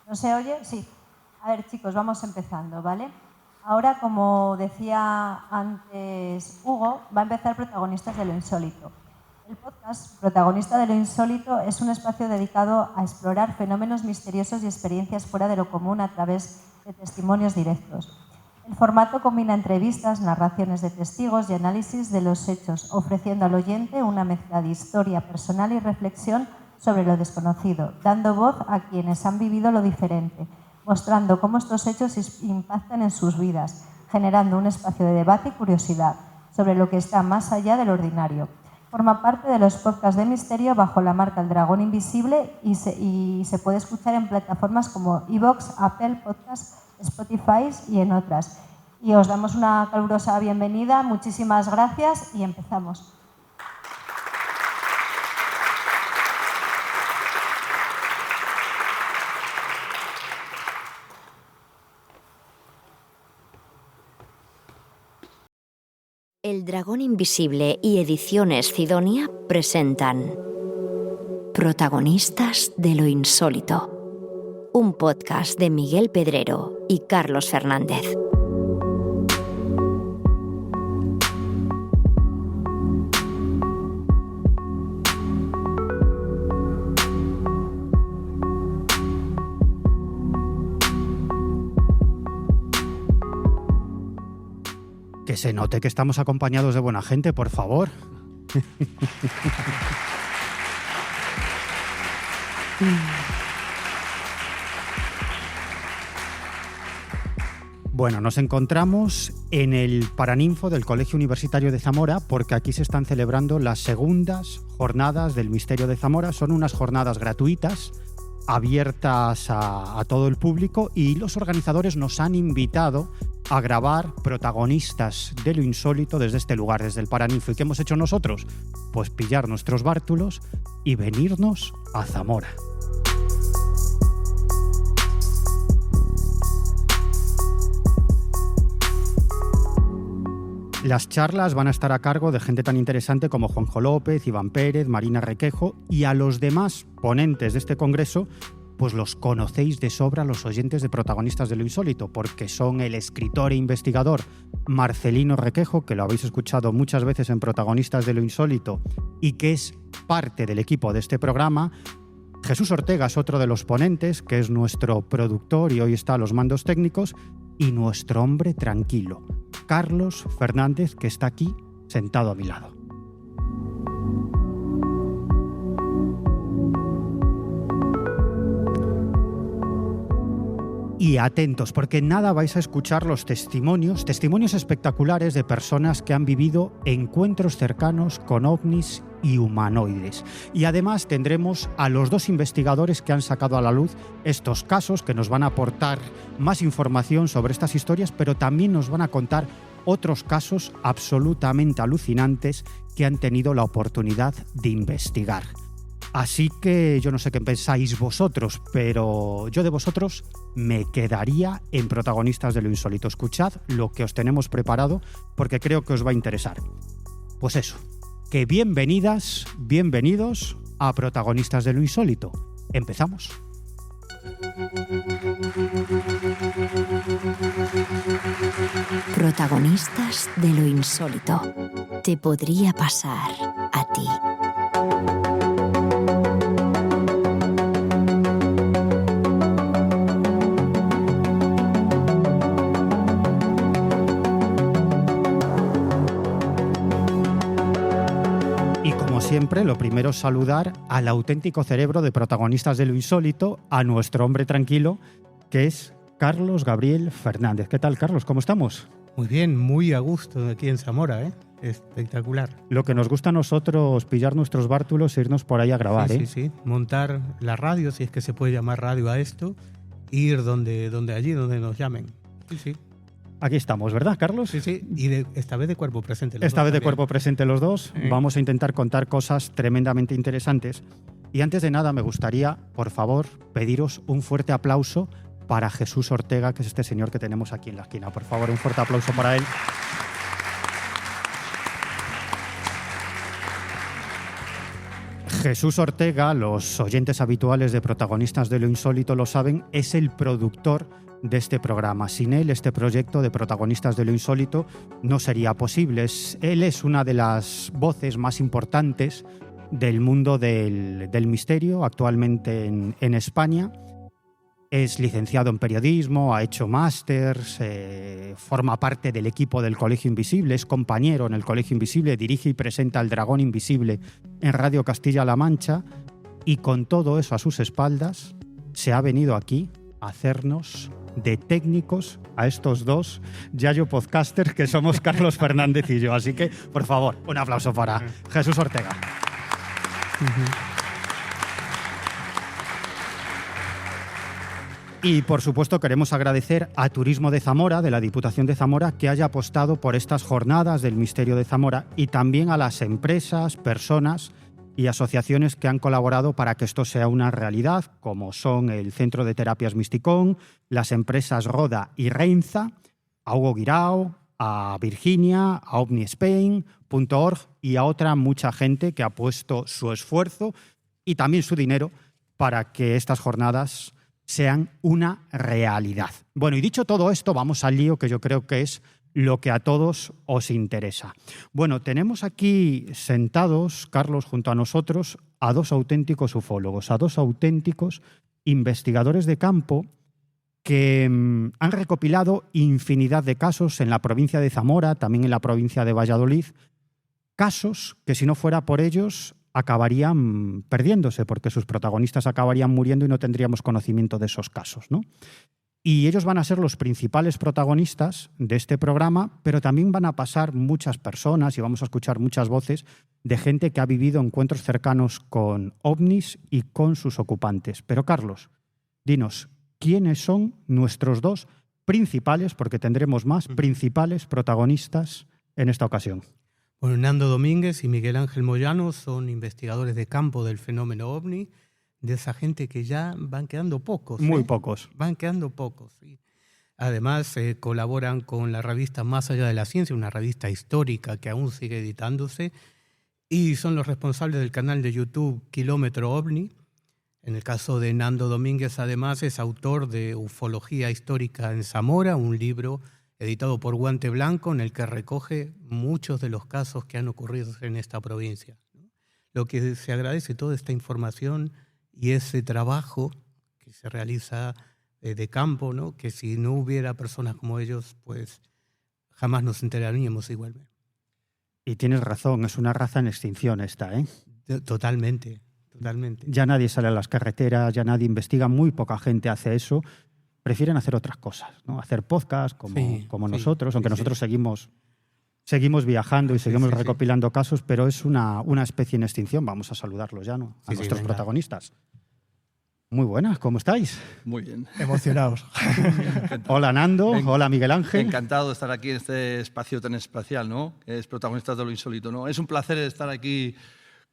¿No se oye? Sí. A ver, chicos, vamos empezando, ¿vale? Ahora, como decía antes Hugo, va a empezar Protagonistas de lo Insólito. El podcast Protagonista de lo Insólito es un espacio dedicado a explorar fenómenos misteriosos y experiencias fuera de lo común a través de testimonios directos. El formato combina entrevistas, narraciones de testigos y análisis de los hechos, ofreciendo al oyente una mezcla de historia personal y reflexión sobre lo desconocido, dando voz a quienes han vivido lo diferente, mostrando cómo estos hechos impactan en sus vidas, generando un espacio de debate y curiosidad sobre lo que está más allá del ordinario. Forma parte de los podcasts de misterio bajo la marca El Dragón Invisible y se puede escuchar en plataformas como iVoox, Apple Podcasts, Spotify y en otras. Y os damos una calurosa bienvenida, muchísimas gracias y empezamos. El Dragón Invisible y Ediciones Cidonia presentan Protagonistas de lo Insólito, un podcast de Miguel Pedrero y Carlos Fernández. Que se note que estamos acompañados de buena gente, por favor. Bueno, nos encontramos en el Paraninfo del Colegio Universitario de Zamora porque aquí se están celebrando las segundas jornadas del Misterio de Zamora. Son unas jornadas gratuitas, abiertas a todo el público, y los organizadores nos han invitado a grabar Protagonistas de lo Insólito desde este lugar, desde el Paraninfo. ¿Y qué hemos hecho nosotros? Pues pillar nuestros bártulos y venirnos a Zamora. Las charlas van a estar a cargo de gente tan interesante como Juanjo López, Iván Pérez, Marina Requejo, y a los demás ponentes de este congreso pues los conocéis de sobra los oyentes de Protagonistas de lo Insólito, porque son el escritor e investigador Marcelino Requejo, que lo habéis escuchado muchas veces en Protagonistas de lo Insólito y que es parte del equipo de este programa. Jesús Ortega es otro de los ponentes, que es nuestro productor y hoy está a los mandos técnicos, y nuestro hombre tranquilo, Carlos Fernández, que está aquí sentado a mi lado. Y atentos, porque nada vais a escuchar los testimonios espectaculares de personas que han vivido encuentros cercanos con ovnis y humanoides. Y además tendremos a los dos investigadores que han sacado a la luz estos casos, que nos van a aportar más información sobre estas historias, pero también nos van a contar otros casos absolutamente alucinantes que han tenido la oportunidad de investigar. Así que yo no sé qué pensáis vosotros, pero yo de vosotros me quedaría en Protagonistas de lo Insólito. Escuchad lo que os tenemos preparado porque creo que os va a interesar. Pues eso, que bienvenidas, bienvenidos a Protagonistas de lo Insólito. Empezamos. Protagonistas de lo Insólito. Te podría pasar a ti. Siempre, lo primero es saludar al auténtico cerebro de Protagonistas de lo Insólito, a nuestro hombre tranquilo, que es Carlos Gabriel Fernández. ¿Qué tal, Carlos? ¿Cómo estamos? Muy bien, muy a gusto aquí en Zamora, ¿eh? espectacular. Lo que nos gusta a nosotros, pillar nuestros bártulos e irnos por ahí a grabar, Sí, sí, sí. Montar la radio, si es que se puede llamar radio a esto, ir donde nos llamen. Sí, sí. Aquí estamos, ¿verdad, Carlos? Sí, sí. Y esta vez de cuerpo presente. Esta vez de también. cuerpo presente los dos. Vamos a intentar contar cosas tremendamente interesantes. Y antes de nada, me gustaría, por favor, pediros un fuerte aplauso para Jesús Ortega, que es este señor que tenemos aquí en la esquina. Por favor, un fuerte aplauso para él. Jesús Ortega, los oyentes habituales de Protagonistas de lo Insólito lo saben, es el productor de este programa. Sin él, este proyecto de Protagonistas de lo Insólito no sería posible. Él es una de las voces más importantes del mundo del misterio actualmente en España. Es licenciado en periodismo, ha hecho másters, forma parte del equipo del Colegio Invisible, es compañero en el Colegio Invisible, dirige y presenta El Dragón Invisible en Radio Castilla-La Mancha, y con todo eso a sus espaldas se ha venido aquí a hacernos de técnicos a estos dos yayo podcasters que somos Carlos Fernández y yo. Así que, por favor, un aplauso para Jesús Ortega. Y, por supuesto, queremos agradecer a Turismo de Zamora, de la Diputación de Zamora, que haya apostado por estas jornadas del Misterio de Zamora, y también a las empresas, personas y asociaciones que han colaborado para que esto sea una realidad, como son el Centro de Terapias Misticón, las empresas Roda y Reinza, a Hugo Guirao, a Virginia, a OVNISpain.org y a otra mucha gente que ha puesto su esfuerzo y también su dinero para que estas jornadas sean una realidad. Bueno, y dicho todo esto, vamos al lío, que yo creo que es lo que a todos os interesa. Bueno, tenemos aquí sentados, Carlos, junto a nosotros, a dos auténticos ufólogos, a dos auténticos investigadores de campo que han recopilado infinidad de casos en la provincia de Zamora, también en la provincia de Valladolid, casos que si no fuera por ellos acabarían perdiéndose, porque sus protagonistas acabarían muriendo y no tendríamos conocimiento de esos casos, ¿no? Y ellos van a ser los principales protagonistas de este programa, pero también van a pasar muchas personas y vamos a escuchar muchas voces de gente que ha vivido encuentros cercanos con ovnis y con sus ocupantes. Pero, Carlos, dinos, ¿quiénes son nuestros dos principales, porque tendremos más, principales protagonistas en esta ocasión? Bueno, Nando Domínguez y Miguel Ángel Moyano son investigadores de campo del fenómeno OVNI, de esa gente que ya van quedando pocos. Muy pocos. Van quedando pocos, sí. Además, colaboran con la revista Más Allá de la Ciencia, una revista histórica que aún sigue editándose, y son los responsables del canal de YouTube Kilómetro OVNI. En el caso de Nando Domínguez, además, es autor de Ufología Histórica en Zamora, un libro editado por Guante Blanco, en el que recoge muchos de los casos que han ocurrido en esta provincia. Lo que se agradece toda esta información y ese trabajo que se realiza de campo, ¿no? Que si no hubiera personas como ellos, pues jamás nos enteraríamos igualmente. Y tienes razón, es una raza en extinción esta, ¿eh? Totalmente, totalmente. Ya nadie sale a las carreteras, ya nadie investiga, muy poca gente hace eso. Prefieren hacer otras cosas, ¿no? Hacer podcast como nosotros, aunque nosotros seguimos viajando y seguimos recopilando casos, pero es una especie en extinción. Vamos a saludarlos ya, ¿no? A nuestros protagonistas. Muy buenas, ¿cómo estáis? Muy bien. Emocionados. Hola Nando, hola Miguel Ángel. Encantado de estar aquí en este espacio tan especial, ¿no? Que es Protagonistas de lo Insólito, ¿no? Es un placer estar aquí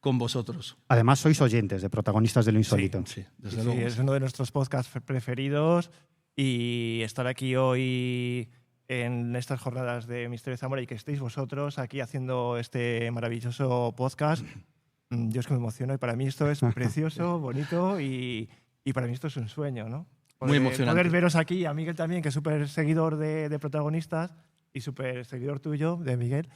con vosotros. Además, sois oyentes de Protagonistas de lo Insólito. Sí, desde luego. Es uno de nuestros podcasts preferidos y estar aquí hoy en estas jornadas de Misterio de Zamora y que estéis vosotros aquí haciendo este maravilloso podcast, yo es que me emociono y para mí esto es precioso, bonito y para mí esto es un sueño, ¿no? Muy emocionante. Poder veros aquí, a Miguel también, que es súper seguidor de Protagonistas y súper seguidor tuyo, de Miguel.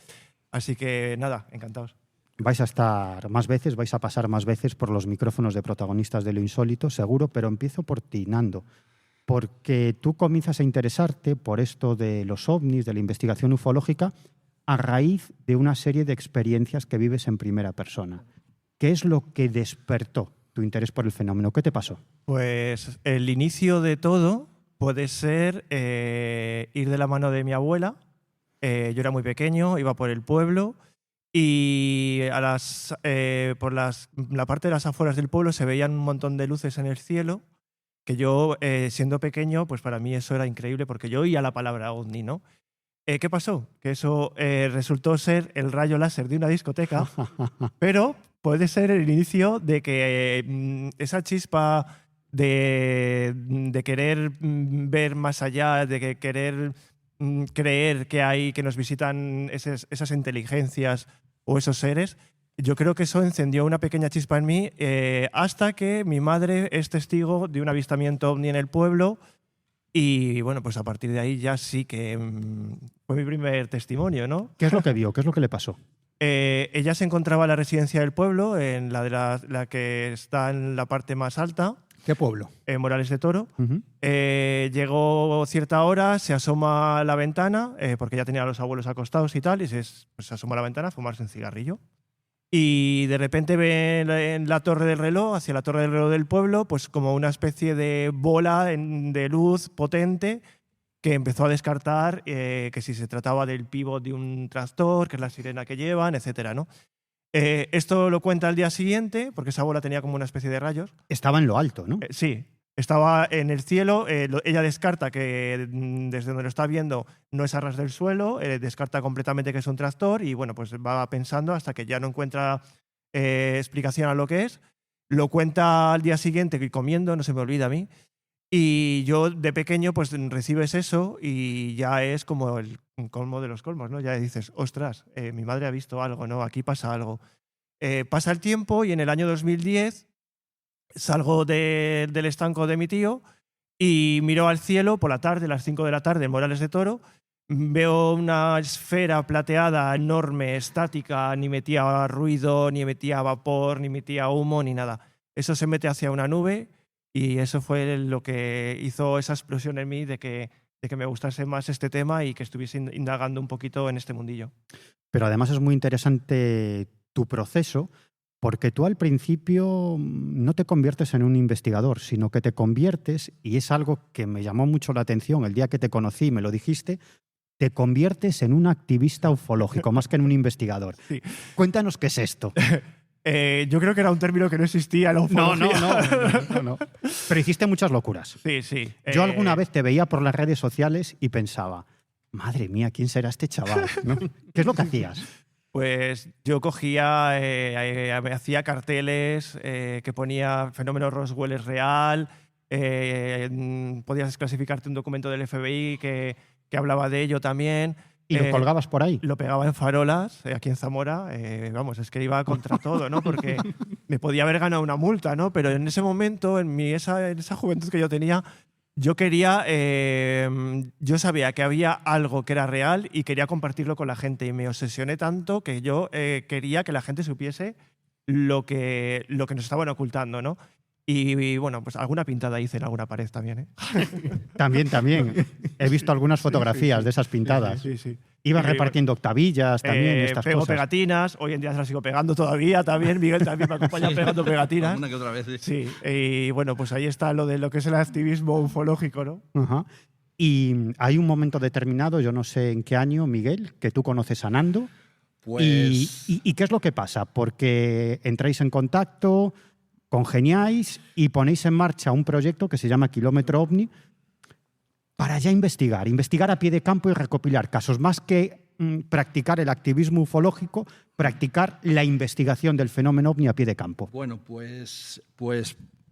Así que nada, encantados. Vais a estar más veces, vais a pasar más veces por los micrófonos de Protagonistas de lo Insólito, seguro, pero empiezo por ti, Nando, porque tú comienzas a interesarte por esto de los ovnis, de la investigación ufológica, a raíz de una serie de experiencias que vives en primera persona. ¿Qué es lo que despertó tu interés por el fenómeno? ¿Qué te pasó? Pues el inicio de todo puede ser ir de la mano de mi abuela Yo era muy pequeño, iba por el pueblo y por la parte de las afueras del pueblo se veían un montón de luces en el cielo que yo, siendo pequeño, pues para mí eso era increíble porque yo oía la palabra ovni, ¿no? ¿Qué pasó? Que eso resultó ser el rayo láser de una discoteca, pero puede ser el inicio de que esa chispa de querer ver más allá, de querer creer que nos visitan esas inteligencias o esos seres, yo creo que eso encendió una pequeña chispa en mí hasta que mi madre es testigo de un avistamiento ovni en el pueblo y bueno, pues a partir de ahí ya sí que fue mi primer testimonio, ¿no? ¿Qué es lo que vio? ¿Qué es lo que le pasó? Ella se encontraba en la residencia del pueblo, en la que está en la parte más alta. ¿Qué pueblo? Morales de Toro. Llegó cierta hora, se asoma a la ventana, porque ya tenía a los abuelos acostados y tal, y se asoma a la ventana a fumarse un cigarrillo. Y de repente ve en la torre del reloj, hacia la torre del reloj del pueblo, pues como una especie de bola de luz potente que empezó a descartar que si se trataba del pívot de un tractor, que es la sirena que llevan, etcétera, ¿no? Esto lo cuenta al día siguiente, porque esa bola tenía como una especie de rayos. Estaba en lo alto, ¿no? Sí, estaba en el cielo. Ella descarta que desde donde lo está viendo no es a ras del suelo, descarta completamente que es un tractor y bueno, pues va pensando hasta que ya no encuentra explicación a lo que es. Lo cuenta al día siguiente comiendo, no se me olvida a mí. Y yo de pequeño pues recibes eso y ya es como el colmo de los colmos, ¿no? Ya dices, ostras, mi madre ha visto algo, ¿no? Aquí pasa algo. Pasa el tiempo y en el año 2010 salgo del estanco de mi tío y miro al cielo por la tarde, a las 5 de la tarde en Morales de Toro. Veo una esfera plateada enorme, estática, ni metía ruido, ni emitía vapor, ni emitía humo, ni nada. Eso se mete hacia una nube. Y eso fue lo que hizo esa explosión en mí de que me gustase más este tema y que estuviese indagando un poquito en este mundillo. Pero además es muy interesante tu proceso porque tú al principio no te conviertes en un investigador, sino que te conviertes, y es algo que me llamó mucho la atención el día que te conocí y me lo dijiste, te conviertes en un activista ufológico más que en un investigador. Sí. Cuéntanos qué es esto. Yo creo que era un término que no existía, la ufología. No. Pero hiciste muchas locuras. Sí. Yo alguna vez te veía por las redes sociales y pensaba, madre mía, ¿quién será este chaval? ¿No? ¿Qué es lo que hacías? Pues yo cogía, hacía carteles que ponía fenómeno Roswell es real, podías desclasificarte un documento del FBI que hablaba de ello también. ¿Y lo colgabas por ahí? Lo pegaba en farolas, aquí en Zamora. Vamos, es que iba contra todo, ¿no? Porque me podía haber ganado una multa, ¿no? Pero en ese momento, en esa juventud que yo tenía, yo quería... yo sabía que había algo que era real y quería compartirlo con la gente. Y me obsesioné tanto que yo quería que la gente supiese lo que nos estaban ocultando, ¿no? Y bueno, pues alguna pintada hice en alguna pared también, ¿eh? También. He visto algunas fotografías de esas pintadas. Sí. Ibas repartiendo octavillas también, estas pego cosas. Pegatinas, hoy en día se las sigo pegando todavía también. Miguel también me acompaña pegando pegatinas. Una que otra vez, sí. Y bueno, pues ahí está lo de lo que es el activismo ufológico, ¿no? Ajá. Y hay un momento determinado, yo no sé en qué año, Miguel, que tú conoces a Nando. Pues... ¿Y qué es lo que pasa? Porque entráis en contacto, congeniáis y ponéis en marcha un proyecto que se llama Kilómetro OVNI para ya investigar a pie de campo y recopilar casos, más que practicar el activismo ufológico, practicar la investigación del fenómeno OVNI a pie de campo. Bueno, pues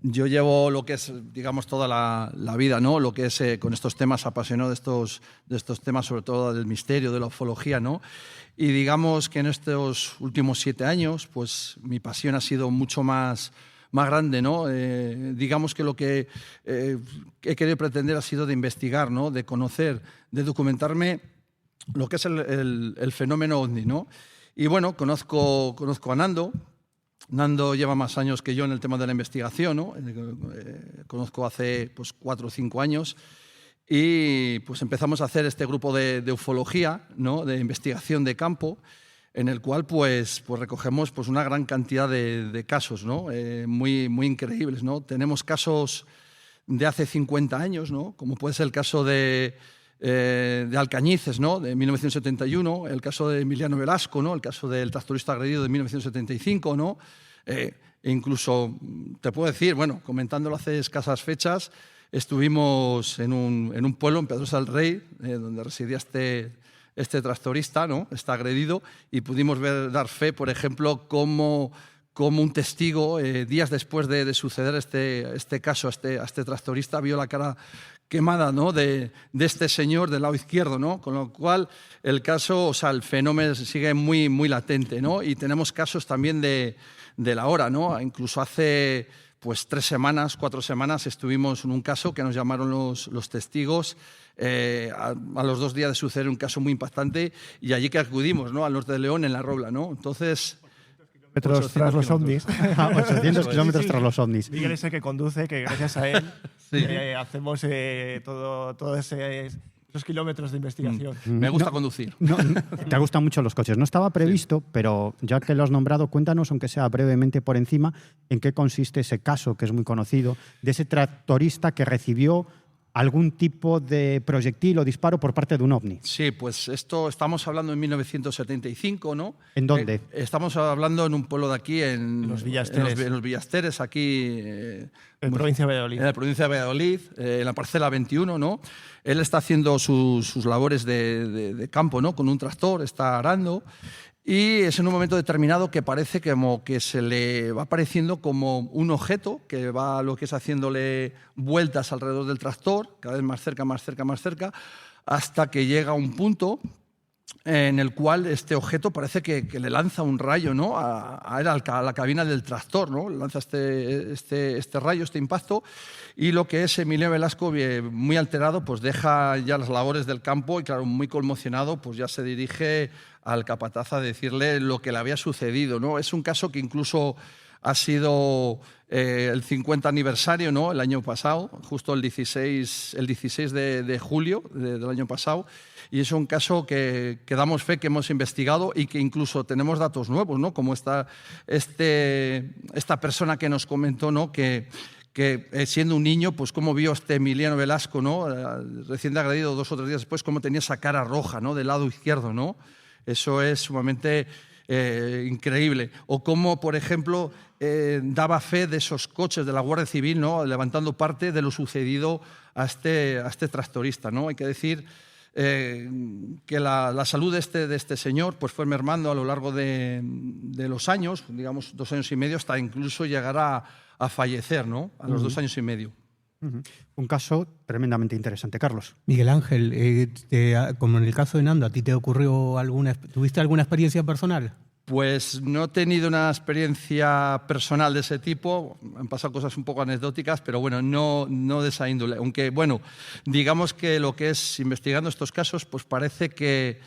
yo llevo lo que es, digamos, toda la vida, ¿no? Lo que es con estos temas, apasionado de estos temas, sobre todo del misterio, de la ufología, ¿no? Y digamos que en estos últimos 7 años, pues mi pasión ha sido mucho más grande, ¿no? Digamos que lo que he querido pretender ha sido de investigar, ¿no? De conocer, de documentarme lo que es el fenómeno OVNI, ¿no? Y bueno, conozco a Nando. Nando lleva más años que yo en el tema de la investigación, ¿no? Conozco hace 4 o 5 años y pues empezamos a hacer este grupo de ufología, ¿no? De investigación de campo, en el cual pues recogemos una gran cantidad de casos, ¿no? Muy increíbles, ¿no? Tenemos casos de hace 50 años, ¿no? Como puede ser el caso de de Alcañices, ¿no? De 1971, el caso de Emiliano Velasco, ¿no? El caso del tractorista agredido de 1975, ¿no? Incluso, te puedo decir, bueno, comentándolo hace escasas fechas, estuvimos en un pueblo, en Pedrosa del Rey, donde residía este tractorista, ¿no? Está agredido, y pudimos dar fe, por ejemplo, cómo un testigo, días después de suceder este caso a este tractorista, vio la cara quemada, ¿no? de este señor del lado izquierdo, ¿no? Con lo cual el caso, o sea, el fenómeno sigue muy, muy latente, ¿no? Y tenemos casos también de la hora, ¿no? Incluso hace pues 4 semanas estuvimos en un caso que nos llamaron los testigos a los 2 días de suceder un caso muy impactante, y allí que acudimos, ¿no? Al norte de León, en La Robla, ¿no? Entonces, kilómetros tras los ovnis. 800 kilómetros tras los ovnis. Miguel es el que conduce, que gracias a él hacemos todos esos kilómetros de investigación. Me gusta conducir. No, te gustan mucho los coches. No estaba previsto, pero ya que lo has nombrado, cuéntanos, aunque sea brevemente por encima, en qué consiste ese caso, que es muy conocido, de ese tractorista que recibió algún tipo de proyectil o disparo por parte de un ovni. Sí, pues esto estamos hablando en 1975, ¿no? ¿En dónde? Estamos hablando en un pueblo de aquí, en los Villasteres. En los Villasteres, aquí. En la provincia de Valladolid. En la provincia de Valladolid, en la parcela 21, ¿no? Él está haciendo sus labores de campo, ¿no? Con un tractor, está arando. Y es en un momento determinado que parece como que se le va apareciendo como un objeto que va lo que es haciéndole vueltas alrededor del tractor, cada vez más cerca, más cerca, más cerca, hasta que llega a un punto en el cual este objeto parece que le lanza un rayo, ¿no? a la cabina del tractor, ¿no? Le lanza este rayo, este impacto, y lo que es Emilio Velasco, muy alterado, pues deja ya las labores del campo y, claro, muy conmocionado, pues ya se dirige al capataz a decirle lo que le había sucedido, ¿no? Es un caso que incluso ha sido el 50 aniversario, ¿no? El año pasado, justo el 16 de julio del año pasado, y es un caso que damos fe, que hemos investigado y que incluso tenemos datos nuevos, ¿no? Como esta persona que nos comentó, ¿no? que siendo un niño, pues cómo vio Emiliano Velasco, ¿no? Recién agredido 2 o 3 días después, cómo tenía esa cara roja, ¿no? Del lado izquierdo, ¿no? Eso es sumamente increíble. O cómo, por ejemplo, daba fe de esos coches de la Guardia Civil, ¿no? Levantando parte de lo sucedido a este tractorista, ¿no? Hay que decir que la salud de este señor pues fue mermando a lo largo de los años, digamos 2 años y medio, hasta incluso llegar a fallecer, ¿no? A los 2 años y medio. Un caso tremendamente interesante. Carlos. Miguel Ángel, como en el caso de Nando, ¿a ti te ocurrió tuviste alguna experiencia personal? Pues no he tenido una experiencia personal de ese tipo, han pasado cosas un poco anecdóticas, pero bueno, no de esa índole. Aunque, bueno, digamos que lo que es investigando estos casos, pues parece que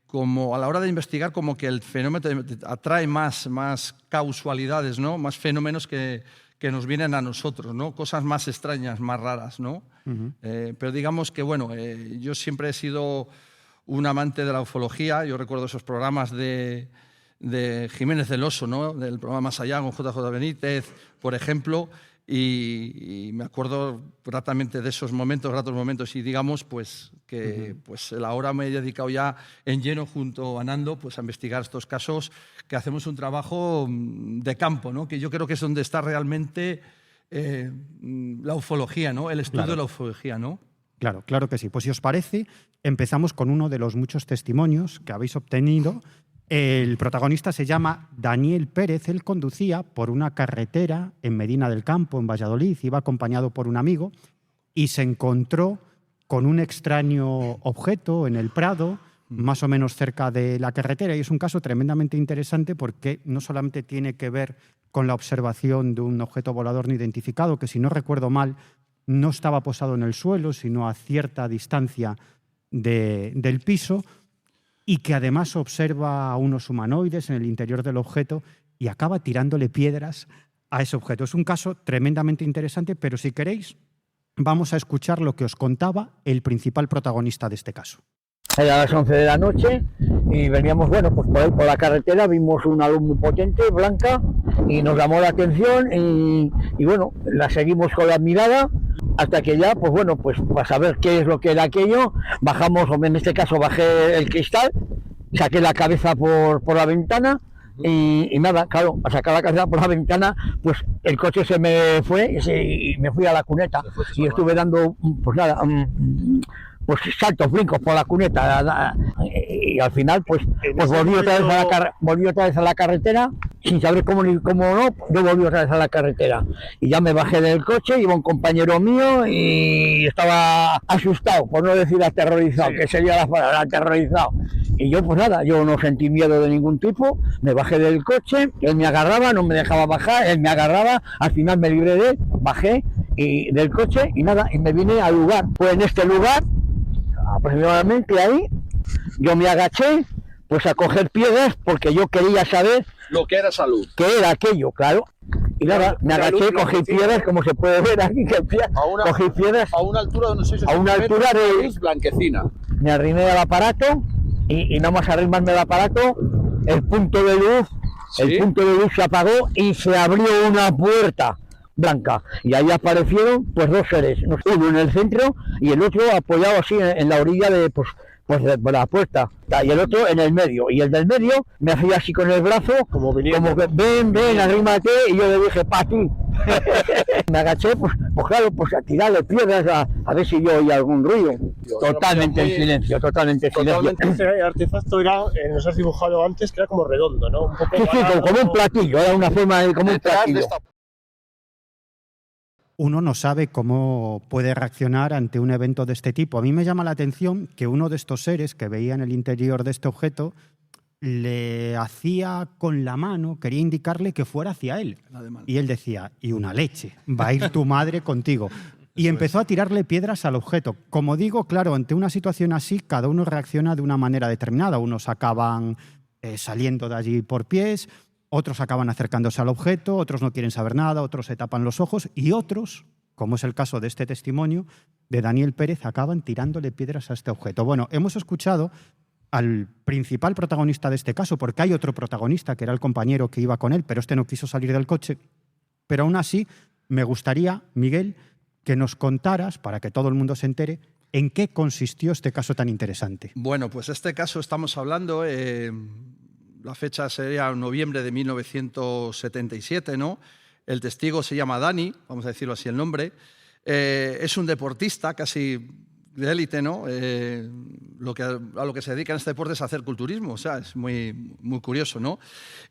como a la hora de investigar, como que el fenómeno atrae más causalidades, ¿no? Más fenómenos que nos vienen a nosotros, ¿no? Cosas más extrañas, más raras, ¿no? Pero digamos que, bueno, yo siempre he sido un amante de la ufología. Yo recuerdo esos programas de Jiménez del Oso, ¿no? Del programa Más Allá con JJ Benítez, por ejemplo, y me acuerdo gratamente de esos ratos momentos, y digamos pues que pues ahora me he dedicado ya en lleno junto a Nando pues a investigar estos casos, que hacemos un trabajo de campo, ¿no? Que yo creo que es donde está realmente la ufología, ¿no? El estudio de la ufología, ¿no? Claro que sí. Pues si os parece, empezamos con uno de los muchos testimonios que habéis obtenido. El protagonista se llama Daniel Pérez. Él conducía por una carretera en Medina del Campo, en Valladolid, iba acompañado por un amigo y se encontró con un extraño objeto en el Prado, más o menos cerca de la carretera, y es un caso tremendamente interesante porque no solamente tiene que ver con la observación de un objeto volador no identificado, que si no recuerdo mal no estaba posado en el suelo, sino a cierta distancia del piso, y que además observa a unos humanoides en el interior del objeto y acaba tirándole piedras a ese objeto. Es un caso tremendamente interesante, pero si queréis, vamos a escuchar lo que os contaba el principal protagonista de este caso. Era las 11 de la noche y veníamos, bueno, pues por ahí por la carretera, vimos una luz muy potente, blanca, y nos llamó la atención y bueno, la seguimos con la mirada. hasta que ya, pues bueno, pues para saber qué es lo que era aquello, bajamos, o en este caso bajé el cristal, saqué la cabeza por la ventana y nada, claro, al sacar la cabeza por la ventana, pues el coche se me fue y me fui a la cuneta y estuve dando, pues nada, pues saltos, brincos por la cuneta y al final pues volví otra vez a la carretera sin saber cómo ni cómo no. Yo volví otra vez a la carretera y ya me bajé del coche, iba un compañero mío y estaba asustado, por no decir aterrorizado, que sería la palabra, aterrorizado. Y yo pues nada, yo no sentí miedo de ningún tipo, me bajé del coche, él me agarraba, no me dejaba bajar, él me agarraba, al final me libré de él, bajé del coche y nada, y me vine al lugar. Pues en este lugar, aproximadamente ahí, yo me agaché pues a coger piedras porque yo quería saber lo que era esa luz. ¿Qué era aquello? Claro. Y nada, me agaché, cogí piedras, como se puede ver aquí, cogí piedras a una altura de unos 6 a una altura de luz blanquecina. Me arrimé al aparato y nada más arrimarme al aparato, el punto de luz se apagó y se abrió una puerta blanca y ahí aparecieron pues dos seres, uno en el centro y el otro apoyado así en la orilla de la puerta, y el otro en el medio, y el del medio me hacía así con el brazo como que ven, arrímate, y yo le dije pa' ti. Me agaché, pues claro, pues a tirarle piedras a ver si yo oía algún ruido. Totalmente en silencio. Ese artefacto nos has dibujado antes que era como redondo, ¿no? Un poco sí, como un platillo, era una forma como un platillo. Uno no sabe cómo puede reaccionar ante un evento de este tipo. A mí me llama la atención que uno de estos seres que veía en el interior de este objeto le hacía con la mano, quería indicarle que fuera hacia él. Y él decía, y una leche, va a ir tu madre contigo. Y empezó a tirarle piedras al objeto. Como digo, claro, ante una situación así, cada uno reacciona de una manera determinada. Unos acaban saliendo de allí por pies, otros acaban acercándose al objeto, otros no quieren saber nada, otros se tapan los ojos y otros, como es el caso de este testimonio de Daniel Pérez, acaban tirándole piedras a este objeto. Bueno, hemos escuchado al principal protagonista de este caso, porque hay otro protagonista que era el compañero que iba con él, pero este no quiso salir del coche. Pero aún así, me gustaría, Miguel, que nos contaras, para que todo el mundo se entere, en qué consistió este caso tan interesante. Bueno, pues este caso estamos hablando... La fecha sería noviembre de 1977, ¿no? El testigo se llama Dani, vamos a decirlo así el nombre. Es un deportista casi de élite, ¿no? A lo que se dedica en este deporte es hacer culturismo, o sea, es muy, muy curioso, ¿no?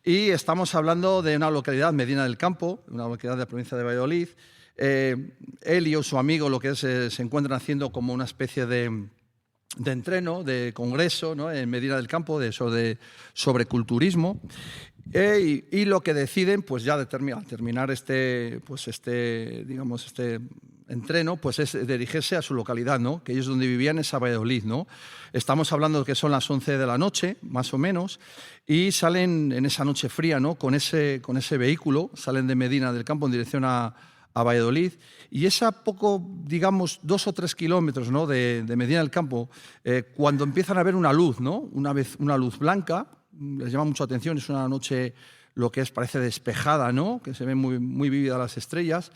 Y estamos hablando de una localidad, Medina del Campo, una localidad de la provincia de Valladolid. Él y su amigo se encuentran haciendo como una especie de entreno, de congreso, ¿no? En Medina del Campo, sobre culturismo, y lo que deciden, pues ya al terminar este entreno, pues es dirigirse a su localidad, ¿no? Que ellos donde vivían es a Valladolid, ¿no? Estamos hablando de que son las 11 de la noche, más o menos, y salen en esa noche fría, ¿no? Con ese vehículo, salen de Medina del Campo en dirección a Valladolid, y es a poco, digamos, 2 o 3 kilómetros, ¿no? de Medina del Campo, cuando empiezan a ver una luz, ¿no? Una luz blanca, les llama mucho la atención, es una noche lo que parece despejada, ¿no? Que se ven muy, muy vívidas las estrellas,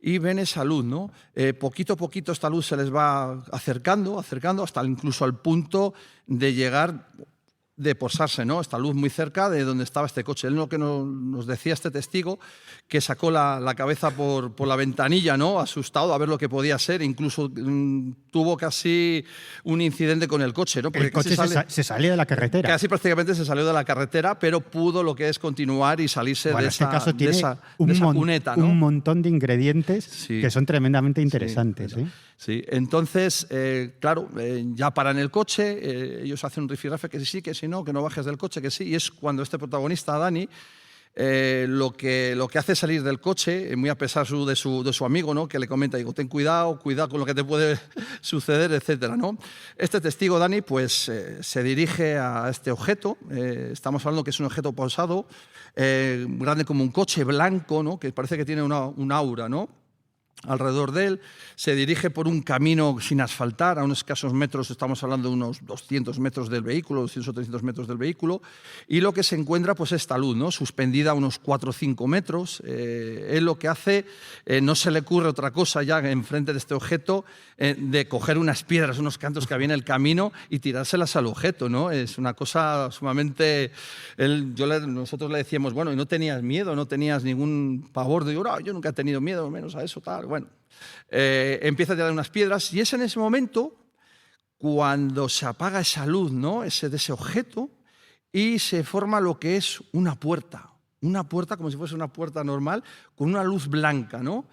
y ven esa luz, ¿no? Poquito a poquito esta luz se les va acercando, hasta incluso al punto de llegar... de posarse, ¿no? Esta luz muy cerca de donde estaba este coche. Él lo que nos decía este testigo, que sacó la cabeza por la ventanilla, ¿no? Asustado a ver lo que podía ser, incluso tuvo casi un incidente con el coche, ¿no? Porque el coche se salió de la carretera. Casi prácticamente se salió de la carretera, pero pudo lo que es continuar y salirse de esa cuneta, ¿no? Un montón de ingredientes que son tremendamente interesantes. Sí, entonces, claro, ya paran el coche, ellos hacen un rifirrafe que sí, que si no, que no bajes del coche, que sí, y es cuando este protagonista, Dani, lo que hace salir del coche, muy a pesar de su amigo, ¿no? Que le comenta, digo, ten cuidado con lo que te puede suceder, etcétera, ¿no? Este testigo, Dani, pues se dirige a este objeto, estamos hablando que es un objeto pausado, grande como un coche blanco, ¿no? Que parece que tiene un aura, ¿no? alrededor de él, se dirige por un camino sin asfaltar, a unos escasos metros, estamos hablando de unos 200 metros del vehículo, 200 o 300 metros del vehículo, y lo que se encuentra pues esta luz, ¿no? Suspendida a unos 4 o 5 metros. Él lo que hace, no se le ocurre otra cosa ya enfrente de este objeto, de coger unas piedras, unos cantos que había en el camino y tirárselas al objeto, ¿no? Es una cosa sumamente... Nosotros le decíamos, bueno, ¿y no tenías miedo? ¿No tenías ningún pavor? Digo, no, yo nunca he tenido miedo, menos a eso, tal. Bueno, empieza a tirar unas piedras y es en ese momento cuando se apaga esa luz, ¿no? de ese objeto, y se forma lo que es una puerta como si fuese una puerta normal, con una luz blanca, ¿no?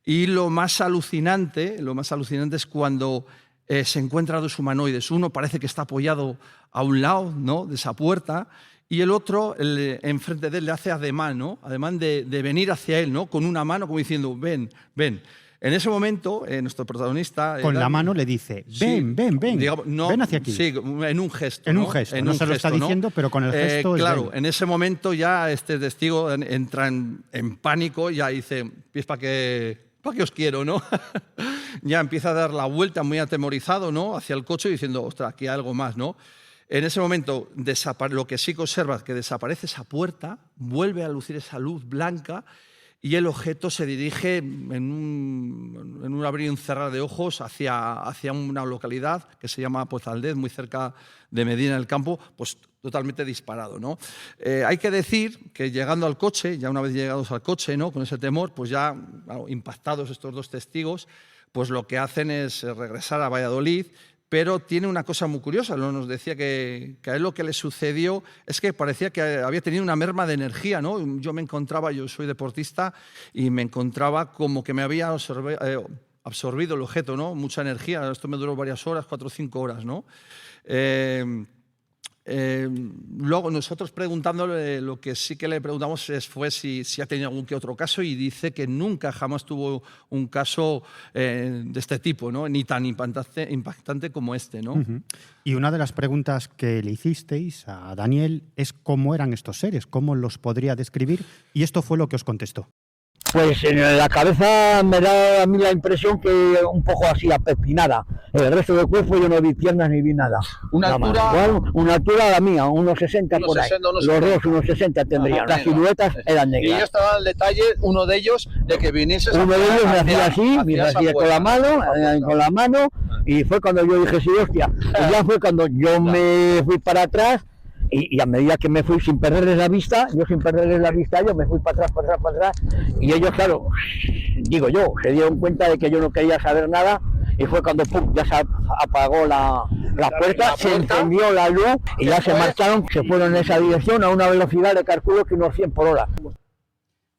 Y lo más alucinante es cuando se encuentran 2 humanoides. Uno parece que está apoyado a un lado, ¿no? de esa puerta, y el otro, enfrente de él, le hace ademán, ¿no? Ademán de venir hacia él, ¿no? Con una mano, como diciendo, ven, ven. En ese momento, nuestro protagonista... Con la mano le dice, ven, ven, ven, digamos, no, ven hacia aquí. Sí, en un gesto. En un gesto, no se lo está diciendo, pero con el gesto... Claro, en ese momento ya este testigo entra en pánico y ya dice, es para que os quiero, ¿no? Ya empieza a dar la vuelta muy atemorizado, ¿no? Hacia el coche diciendo, ostras, aquí hay algo más, ¿no? En ese momento, lo que sí que observa es que desaparece esa puerta, vuelve a lucir esa luz blanca y el objeto se dirige en un abrir y un cerrar de ojos hacia una localidad que se llama Pozaldez, muy cerca de Medina del Campo, pues totalmente disparado, ¿no? Hay que decir que llegando al coche, ya una vez llegados al coche, ¿no? Con ese temor, pues ya impactados estos 2 testigos, pues lo que hacen es regresar a Valladolid. Pero tiene una cosa muy curiosa, nos decía que a él lo que le sucedió es que parecía que había tenido una merma de energía, ¿no? Yo soy deportista y me encontraba como que me había absorbido el objeto, ¿no? Mucha energía, esto me duró varias horas, 4 o 5 horas, ¿no? Luego nosotros preguntándole, lo que sí que le preguntamos fue si ha tenido algún que otro caso, y dice que nunca jamás tuvo un caso de este tipo, ¿no? Ni tan impactante como este, ¿no? Uh-huh. Y una de las preguntas que le hicisteis a Daniel es cómo eran estos seres, cómo los podría describir, y esto fue lo que os contestó. Pues en la cabeza me da a mí la impresión que un poco así apepinada. El resto del cuerpo yo no vi piernas ni vi nada. Una altura la mía, unos 60 por ahí. Los dos unos 60 tendrían. Las siluetas eran negras. Y yo estaba al detalle, uno de ellos, de que viniese... Uno de ellos me hacía así con la mano, y fue cuando yo dije, sí, hostia. Y ya fue cuando yo me fui para atrás. Y a medida que me fui sin perderles la vista, yo me fui para atrás, y ellos, claro, se dieron cuenta de que yo no quería saber nada, y fue cuando pum, ya se apagó la puerta, se encendió la luz, y ya se marcharon, se fueron en esa dirección a una velocidad de calculo que unos 100 por hora.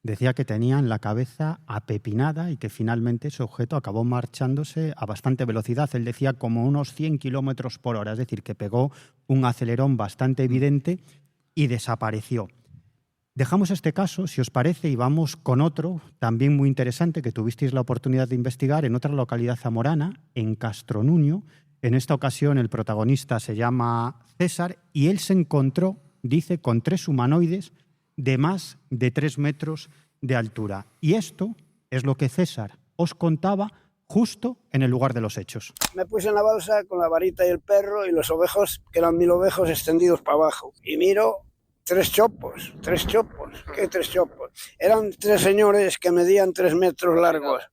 Decía que tenían la cabeza apepinada y que finalmente ese objeto acabó marchándose a bastante velocidad. Él decía como unos 100 kilómetros por hora, es decir, que pegó un acelerón bastante evidente y desapareció. Dejamos este caso, si os parece, y vamos con otro también muy interesante que tuvisteis la oportunidad de investigar en otra localidad zamorana, en Castronuño. En esta ocasión el protagonista se llama César y él se encontró, dice, con 3 humanoides de más de 3 metros de altura. Y esto es lo que César os contaba justo en el lugar de los hechos. Me puse en la balsa con la varita y el perro y los ovejos, que eran 1000 ovejos extendidos para abajo. Y miro 3 chopos. ¿Qué 3 chopos? Eran 3 señores que medían 3 metros largos.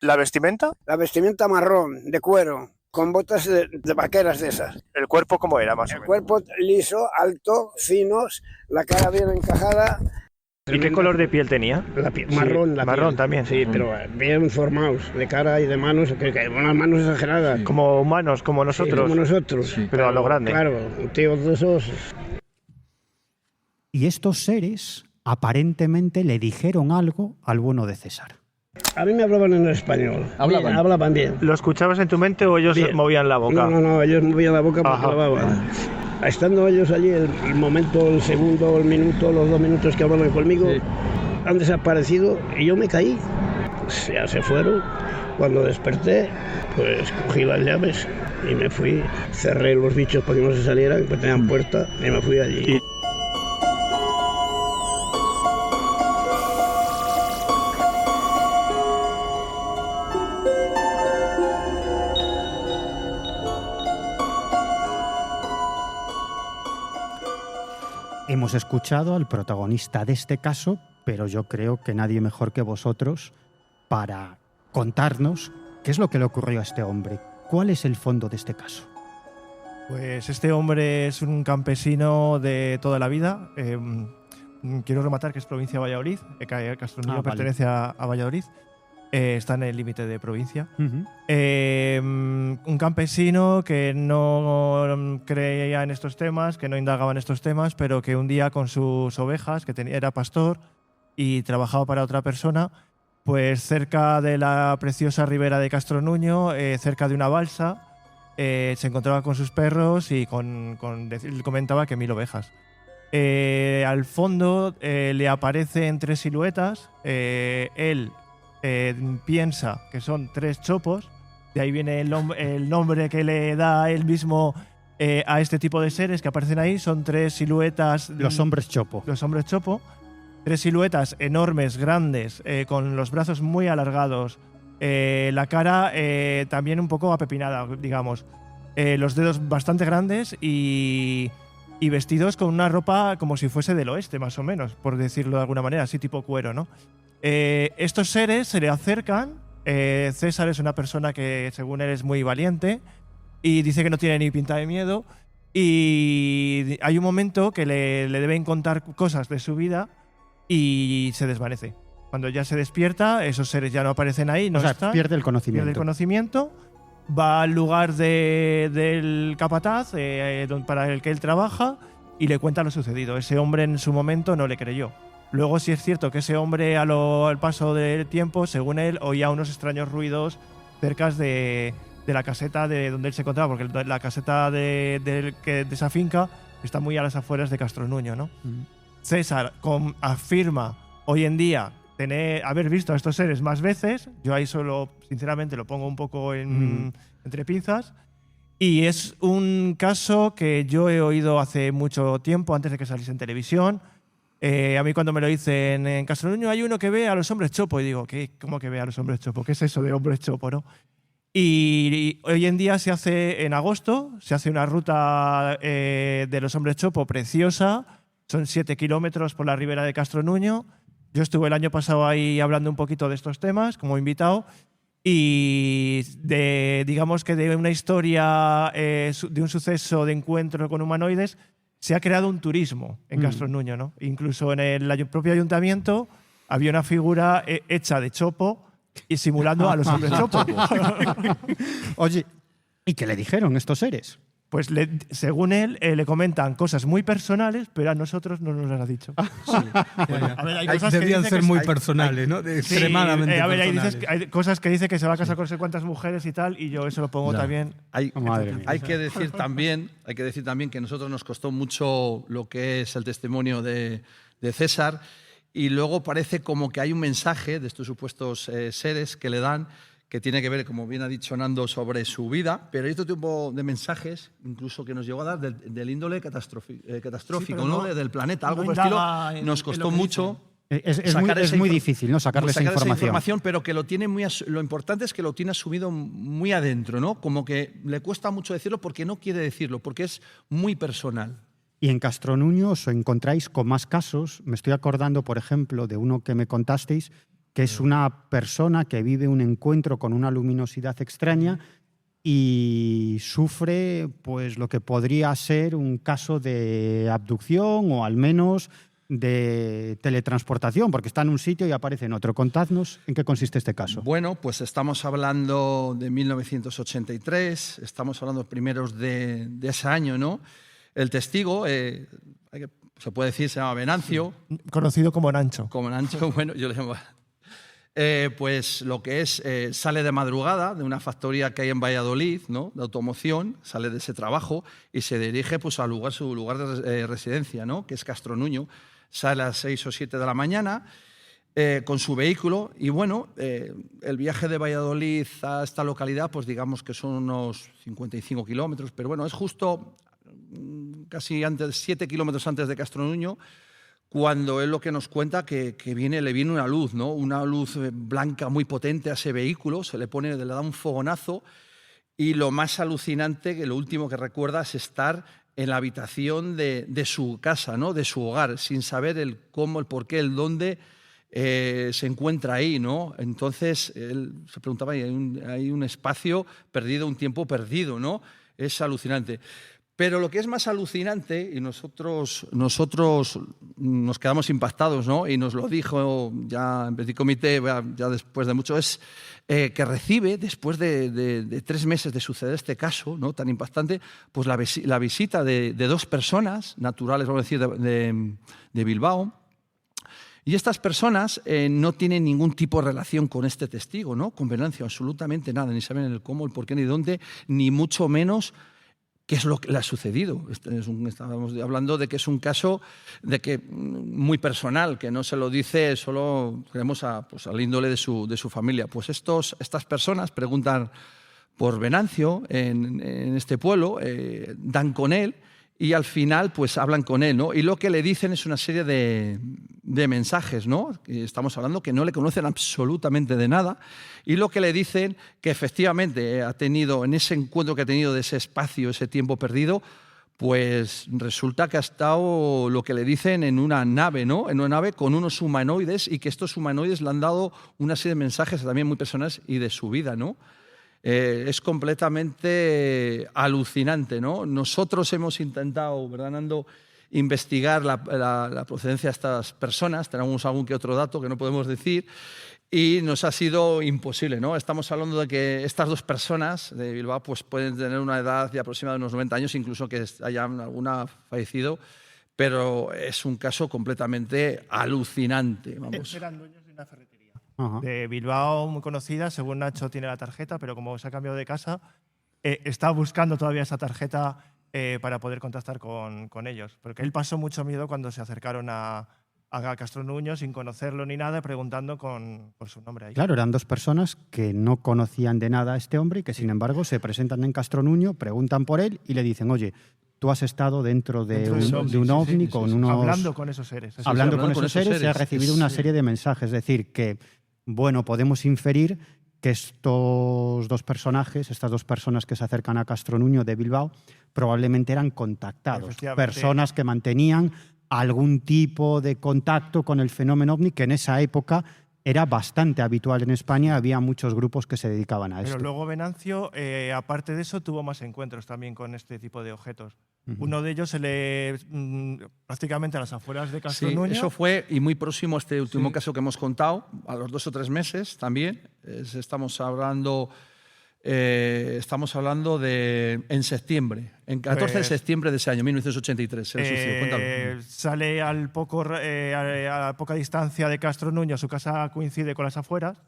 ¿La vestimenta? La vestimenta marrón, de cuero, con botas de vaqueras de esas. ¿El cuerpo cómo era, más o menos? El cuerpo liso, alto, finos, la cara bien encajada. ¿Y qué color de piel tenía? La piel, marrón, la marrón piel también. Sí, pero bien formados, de cara y de manos, que unas manos exageradas. Sí. Como humanos, como nosotros. Sí, como nosotros. Sí. Pero a lo grande. Claro, tíos de esos. Y estos seres aparentemente le dijeron algo al bueno de César. A mí me hablaban en español. Hablaban bien. ¿Lo escuchabas en tu mente o ellos movían la boca? No, ellos movían la boca porque hablaban. Estando ellos allí, el momento, el segundo, el minuto, los 2 minutos que hablaban conmigo, han desaparecido y yo me caí. Ya se fueron. Cuando desperté, pues cogí las llaves y me fui. Cerré los bichos para que no se salieran, que tenían puerta, y me fui allí. hemos escuchado al protagonista de este caso, pero yo creo que nadie mejor que vosotros para contarnos qué es lo que le ocurrió a este hombre. ¿Cuál es el fondo de este caso? Pues este hombre es un campesino de toda la vida. Quiero rematar que es provincia de Valladolid. Castronullo pertenece a Valladolid. Está en el límite de provincia. Un campesino que no creía en estos temas, que no indagaba en estos temas, pero que un día con sus ovejas, era pastor y trabajaba para otra persona, pues cerca de la preciosa ribera de Castronuño, cerca de una balsa, se encontraba con sus perros y él comentaba que 1000 ovejas. Al fondo le aparecen 3 siluetas. Él piensa que son 3 chopos, de ahí viene el nombre que le da él mismo a este tipo de seres que aparecen ahí. Son 3 siluetas. Los hombres chopo. Los hombres chopo. 3 siluetas enormes, grandes, con los brazos muy alargados, la cara también un poco apepinada, digamos, los dedos bastante grandes y vestidos con una ropa como si fuese del oeste, más o menos, por decirlo de alguna manera, así tipo cuero, ¿no? Estos seres se le acercan. César es una persona que, según él, es muy valiente y dice que no tiene ni pinta de miedo. Y hay un momento que le deben contar cosas de su vida y se desvanece. Cuando ya se despierta, esos seres ya no aparecen ahí, no están. Pierde el conocimiento. Pierde el conocimiento. Va al lugar del capataz para el que él trabaja y le cuenta lo sucedido. Ese hombre en su momento no le creyó. Luego sí es cierto que ese hombre al paso del tiempo, según él, oía unos extraños ruidos cerca de la caseta de donde él se encontraba, porque la caseta de esa finca está muy a las afueras de Castronuño, ¿no? César afirma hoy en día haber visto a estos seres más veces. Yo ahí solo, sinceramente, lo pongo un poco entre pinzas. Y es un caso que yo he oído hace mucho tiempo, antes de que saliese en televisión. A mí cuando me lo dicen en Castronuño hay uno que ve a los hombres chopo y digo, ¿cómo que ve a los hombres chopo? ¿Qué es eso de hombres chopo, no? Y hoy en día se hace en agosto, se hace una ruta de los hombres chopo preciosa. Son 7 kilómetros por la ribera de Castronuño. Yo estuve el año pasado ahí hablando un poquito de estos temas como invitado y digamos que de una historia, de un suceso de encuentro con humanoides, se ha creado un turismo en Castronuño, ¿no? Incluso en el propio ayuntamiento había una figura hecha de chopo y simulando a los hombres chopo. Oye, ¿y qué le dijeron estos seres? Pues según él, le comentan cosas muy personales, pero a nosotros no nos las ha dicho. Sí. A ver, debían ser muy personales, ¿no? Extremadamente personales. Hay cosas que dice que se va a casar con no sé cuántas mujeres y tal, y yo eso lo pongo también. Hay que decir también que a nosotros nos costó mucho lo que es el testimonio de César, y luego parece como que hay un mensaje de estos supuestos seres que le dan, que tiene que ver, como bien ha dicho Nando, sobre su vida, pero hay otro tipo de mensajes, incluso que nos llegó a dar del índole catastrófico, ¿no? Del planeta, algo por el estilo. Nos costó mucho. Es muy difícil, ¿no? Sacar esa información, pero que lo importante es que lo tiene asumido muy adentro, ¿no? Como que le cuesta mucho decirlo porque no quiere decirlo, porque es muy personal. Y en Castronuño os encontráis con más casos. Me estoy acordando, por ejemplo, de uno que me contasteis, que es una persona que vive un encuentro con una luminosidad extraña y sufre pues lo que podría ser un caso de abducción o al menos de teletransportación, porque está en un sitio y aparece en otro. Contadnos en qué consiste este caso. Bueno, pues estamos hablando de 1983, estamos hablando primeros de ese año, ¿no? El testigo, se puede decir, se llama Venancio. Conocido como Nancho. Como Nancho, bueno, yo le llamo... pues lo que es, sale de madrugada de una factoría que hay en Valladolid, ¿no? De automoción, sale de ese trabajo y se dirige pues, a su lugar de residencia, ¿no? Que es Castronuño. Sale a las 6 o 7 de la mañana con su vehículo y bueno, el viaje de Valladolid a esta localidad, pues digamos que son unos 55 kilómetros, pero bueno, es justo casi 7 kilómetros antes de Castronuño, cuando él lo que nos cuenta que le viene una luz, ¿no? Una luz blanca muy potente a ese vehículo, le da un fogonazo y lo más alucinante, que lo último que recuerda es estar en la habitación de su casa, ¿no? De su hogar, sin saber el cómo, el por qué, el dónde se encuentra ahí, ¿no? Entonces él se preguntaba, hay un espacio perdido, un tiempo perdido, ¿no? Es alucinante. Pero lo que es más alucinante, y nosotros nos quedamos impactados, ¿no? Y nos lo dijo ya en petit comité, ya después de mucho, es que recibe, después de 3 meses de suceder este caso, ¿no? Tan impactante, pues la visita de 2 personas naturales, vamos a decir, de Bilbao. Y estas personas no tienen ningún tipo de relación con este testigo, ¿no? Con Venancio, absolutamente nada, ni saben el cómo, el por qué, ni dónde, ni mucho menos qué es lo que le ha sucedido. Estábamos hablando de que es un caso muy personal, que no se lo dice solo, creemos, al índole de su familia. Pues estas personas preguntan por Venancio en este pueblo, dan con él y al final pues hablan con él, ¿no? Y lo que le dicen es una serie de mensajes, ¿no? Estamos hablando que no le conocen absolutamente de nada, y lo que le dicen que efectivamente ha tenido, en ese encuentro que ha tenido de ese espacio, ese tiempo perdido, pues resulta que ha estado, lo que le dicen, en una nave, ¿no? En una nave con unos humanoides, y que estos humanoides le han dado una serie de mensajes también muy personales y de su vida, ¿no? Es completamente alucinante, ¿no? Nosotros hemos intentado, ¿verdad, Nando?, investigar la procedencia de estas personas. Tenemos algún que otro dato que no podemos decir y nos ha sido imposible, ¿no? Estamos hablando de que estas 2 personas de Bilbao pues pueden tener una edad de aproximadamente unos 90 años, incluso que hayan alguna fallecido, pero es un caso completamente alucinante. Vamos. Eran dueños de una ferretería de Bilbao, muy conocida, según Nacho tiene la tarjeta, pero como se ha cambiado de casa, está buscando todavía esa tarjeta para poder contactar con ellos. Porque él pasó mucho miedo cuando se acercaron a Castronuño sin conocerlo ni nada, preguntando por su nombre ahí. Claro, eran 2 personas que no conocían de nada a este hombre y que, sin embargo, se presentan en Castronuño, preguntan por él y le dicen, oye, tú has estado dentro de un ovni con unos... Hablando con esos seres. Hablando con esos seres y has recibido una serie de mensajes. Es decir, que, bueno, podemos inferir que estos 2 personajes, estas 2 personas que se acercan a Castronuño de Bilbao, probablemente eran contactados, personas que mantenían algún tipo de contacto con el fenómeno ovni, que en esa época era bastante habitual en España, había muchos grupos que se dedicaban a esto. Pero luego Venancio, aparte de eso, tuvo más encuentros también con este tipo de objetos. Uno de ellos prácticamente a las afueras de Castronuño. Sí, eso fue, y muy próximo a este último caso que hemos contado, a los 2 o 3 meses también. Estamos hablando de en septiembre, en 14 de septiembre de ese año, 1983. Cuéntalo. Sale a poca distancia de Castronuño, su casa coincide con las afueras,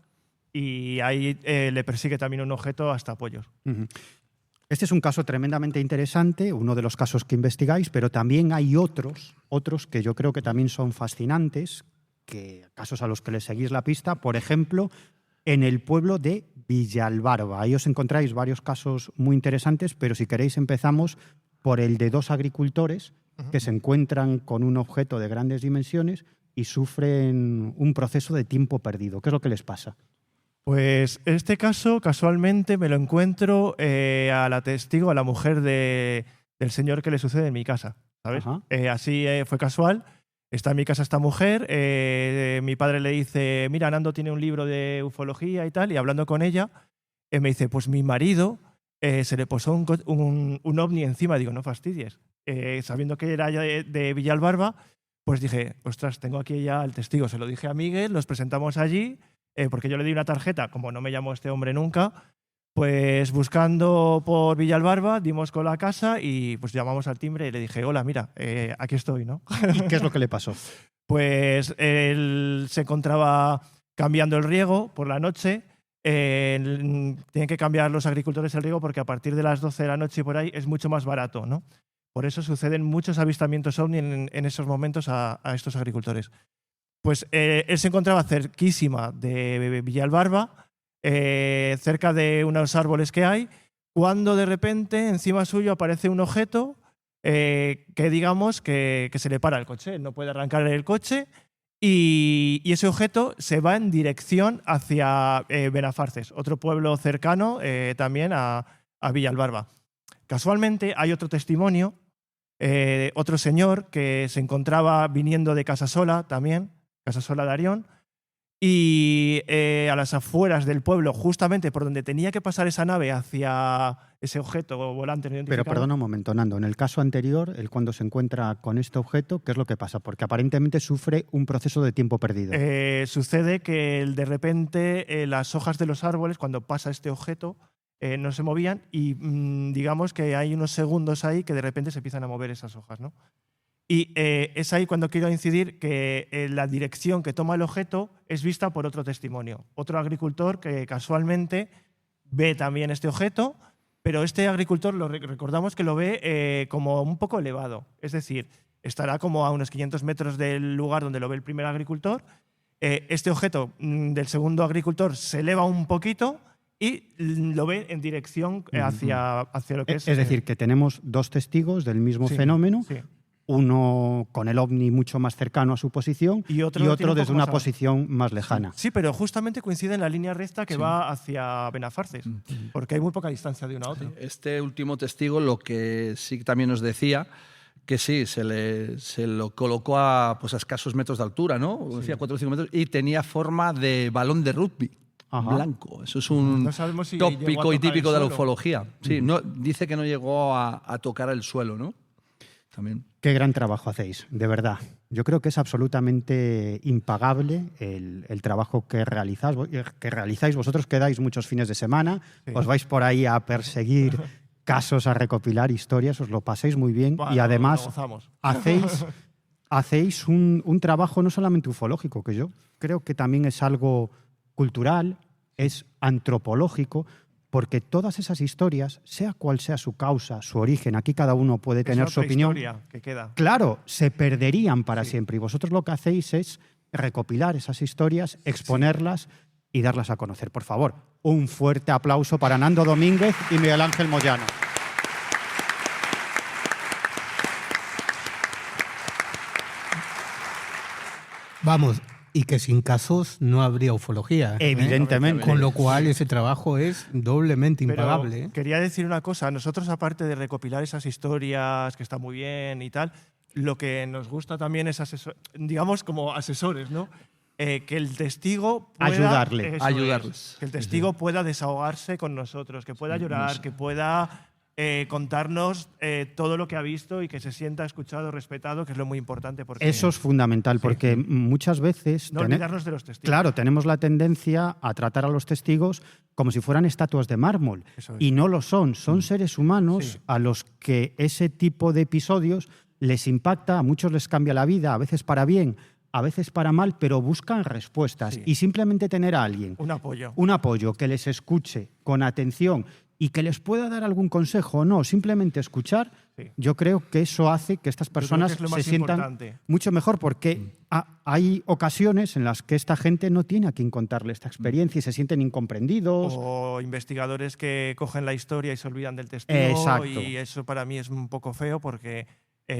y ahí le persigue también un objeto hasta Pollos. Este es un caso tremendamente interesante, uno de los casos que investigáis, pero también hay otros que yo creo que también son fascinantes, casos a los que le seguís la pista. Por ejemplo, en el pueblo de Villalbarba. Ahí os encontráis varios casos muy interesantes, pero si queréis empezamos por el de 2 agricultores que se encuentran con un objeto de grandes dimensiones y sufren un proceso de tiempo perdido. ¿Qué es lo que les pasa? Pues en este caso, casualmente, me lo encuentro a la testigo, a la mujer del señor que le sucede en mi casa, ¿sabes? Así fue casual. Está en mi casa esta mujer, mi padre le dice, mira, Nando tiene un libro de ufología y tal, y hablando con ella, me dice, pues mi marido se le posó un ovni encima. Digo, no fastidies. Sabiendo que era ya de Villalbarba, pues dije, ostras, tengo aquí ya al testigo. Se lo dije a Miguel, nos presentamos allí, porque yo le di una tarjeta, como no me llamó este hombre nunca, pues buscando por Villalbarba, dimos con la casa y pues llamamos al timbre y le dije, hola, mira, aquí estoy, ¿no? ¿Y qué es lo que le pasó? Pues él se encontraba cambiando el riego por la noche. Tienen que cambiar los agricultores el riego porque a partir de las 12 de la noche y por ahí es mucho más barato, ¿no? Por eso suceden muchos avistamientos ovni en esos momentos a estos agricultores. Pues él se encontraba cerquísima de Villalbarba, cerca de unos árboles que hay, cuando de repente encima suyo aparece un objeto que digamos que se le para el coche. Él no puede arrancar el coche y ese objeto se va en dirección hacia Benafarces, otro pueblo cercano también a Villalbarba. Casualmente hay otro testimonio otro señor que se encontraba viniendo de Casasola también, Casasola de Arión, y a las afueras del pueblo, justamente por donde tenía que pasar esa nave hacia ese objeto volante no identificado. Pero perdona un momento, Nando. En el caso anterior, él cuando se encuentra con este objeto, ¿qué es lo que pasa? Porque aparentemente sufre un proceso de tiempo perdido. Sucede que de repente las hojas de los árboles, cuando pasa este objeto, no se movían y digamos que hay unos segundos ahí que de repente se empiezan a mover esas hojas, ¿no? Y es ahí cuando quiero incidir que la dirección que toma el objeto es vista por otro testimonio. Otro agricultor que casualmente ve también este objeto, pero este agricultor recordamos que lo ve como un poco elevado. Es decir, estará como a unos 500 metros del lugar donde lo ve el primer agricultor. Este objeto del segundo agricultor se eleva un poquito y lo ve en dirección hacia lo que es... Es decir, que tenemos dos testigos del mismo fenómeno. Sí. Uno con el ovni mucho más cercano a su posición y otro desde una posición más lejana. Sí, pero justamente coincide en la línea recta que va hacia Benafarces, porque hay muy poca distancia de una a otra. Este último testigo lo que sí también nos decía, que sí, se lo colocó a escasos metros de altura, ¿no? Decía 4 o 5 metros, y tenía forma de balón de rugby. Ajá. Blanco. Eso es un tópico y típico de la ufología. Sí, dice que no llegó a tocar el suelo, ¿no? También. Qué gran trabajo hacéis, de verdad. Yo creo que es absolutamente impagable el trabajo que realizáis. Vosotros quedáis muchos fines de semana, os vais por ahí a perseguir casos, a recopilar historias, os lo pasáis muy bien y además hacéis un trabajo no solamente ufológico, que yo creo que también es algo cultural, es antropológico, porque todas esas historias, sea cual sea su causa, su origen, aquí cada uno puede tener su opinión. Que queda. Claro, se perderían para siempre. Y vosotros lo que hacéis es recopilar esas historias, exponerlas y darlas a conocer. Por favor, un fuerte aplauso para Nando Domínguez y Miguel Ángel Moyano. Vamos, y que sin casos no habría ufología. Evidentemente. Con lo cual ese trabajo es doblemente impagable. Pero quería decir una cosa. Nosotros, aparte de recopilar esas historias, que está muy bien y tal, lo que nos gusta también es, digamos, como asesores, ¿no? Que el testigo pueda... Ayudarles. Que el testigo pueda desahogarse con nosotros, que pueda llorar, que pueda... contarnos todo lo que ha visto y que se sienta escuchado, respetado, que es lo muy importante. Porque eso es fundamental, porque muchas veces... No olvidarnos de los testigos. Claro, tenemos la tendencia a tratar a los testigos como si fueran estatuas de mármol. Y no lo son. Son seres humanos a los que ese tipo de episodios les impacta, a muchos les cambia la vida, a veces para bien, a veces para mal, pero buscan respuestas. Y simplemente tener a alguien... Un apoyo que les escuche con atención y que les pueda dar algún consejo o no, simplemente escuchar, yo creo que eso hace que estas personas se sientan mucho mejor, porque hay ocasiones en las que esta gente no tiene a quien contarle esta experiencia y se sienten incomprendidos. O investigadores que cogen la historia y se olvidan del testigo. Exacto. Y eso para mí es un poco feo porque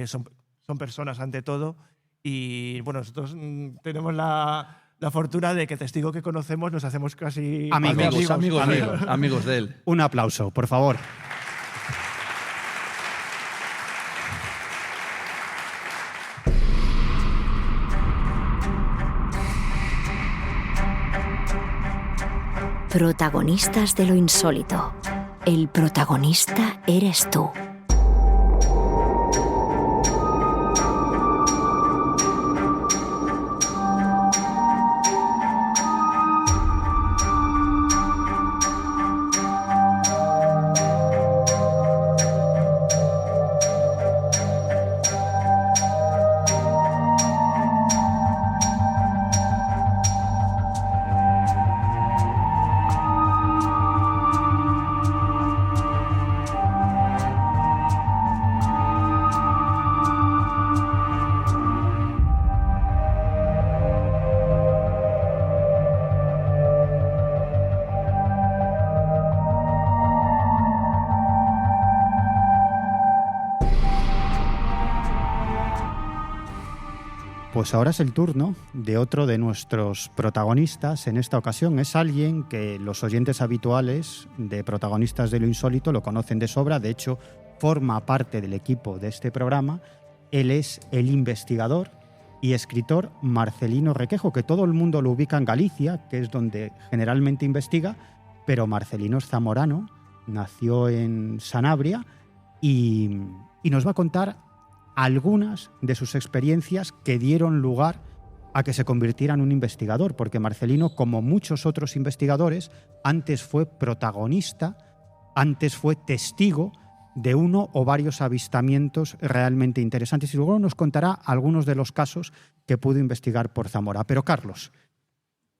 son personas ante todo. Y bueno, nosotros tenemos la fortuna de que testigo que conocemos nos hacemos casi amigos de él. Un aplauso, por favor. Protagonistas de lo insólito. El protagonista eres tú. Pues ahora es el turno de otro de nuestros protagonistas. En esta ocasión es alguien que los oyentes habituales de Protagonistas de lo Insólito lo conocen de sobra. De hecho, forma parte del equipo de este programa. Él es el investigador y escritor Marcelino Requejo, que todo el mundo lo ubica en Galicia, que es donde generalmente investiga, pero Marcelino es zamorano, nació en Sanabria y nos va a contar algunas de sus experiencias que dieron lugar a que se convirtiera en un investigador, porque Marcelino, como muchos otros investigadores, antes fue protagonista, antes fue testigo de uno o varios avistamientos realmente interesantes, y luego nos contará algunos de los casos que pudo investigar por Zamora. Pero Carlos,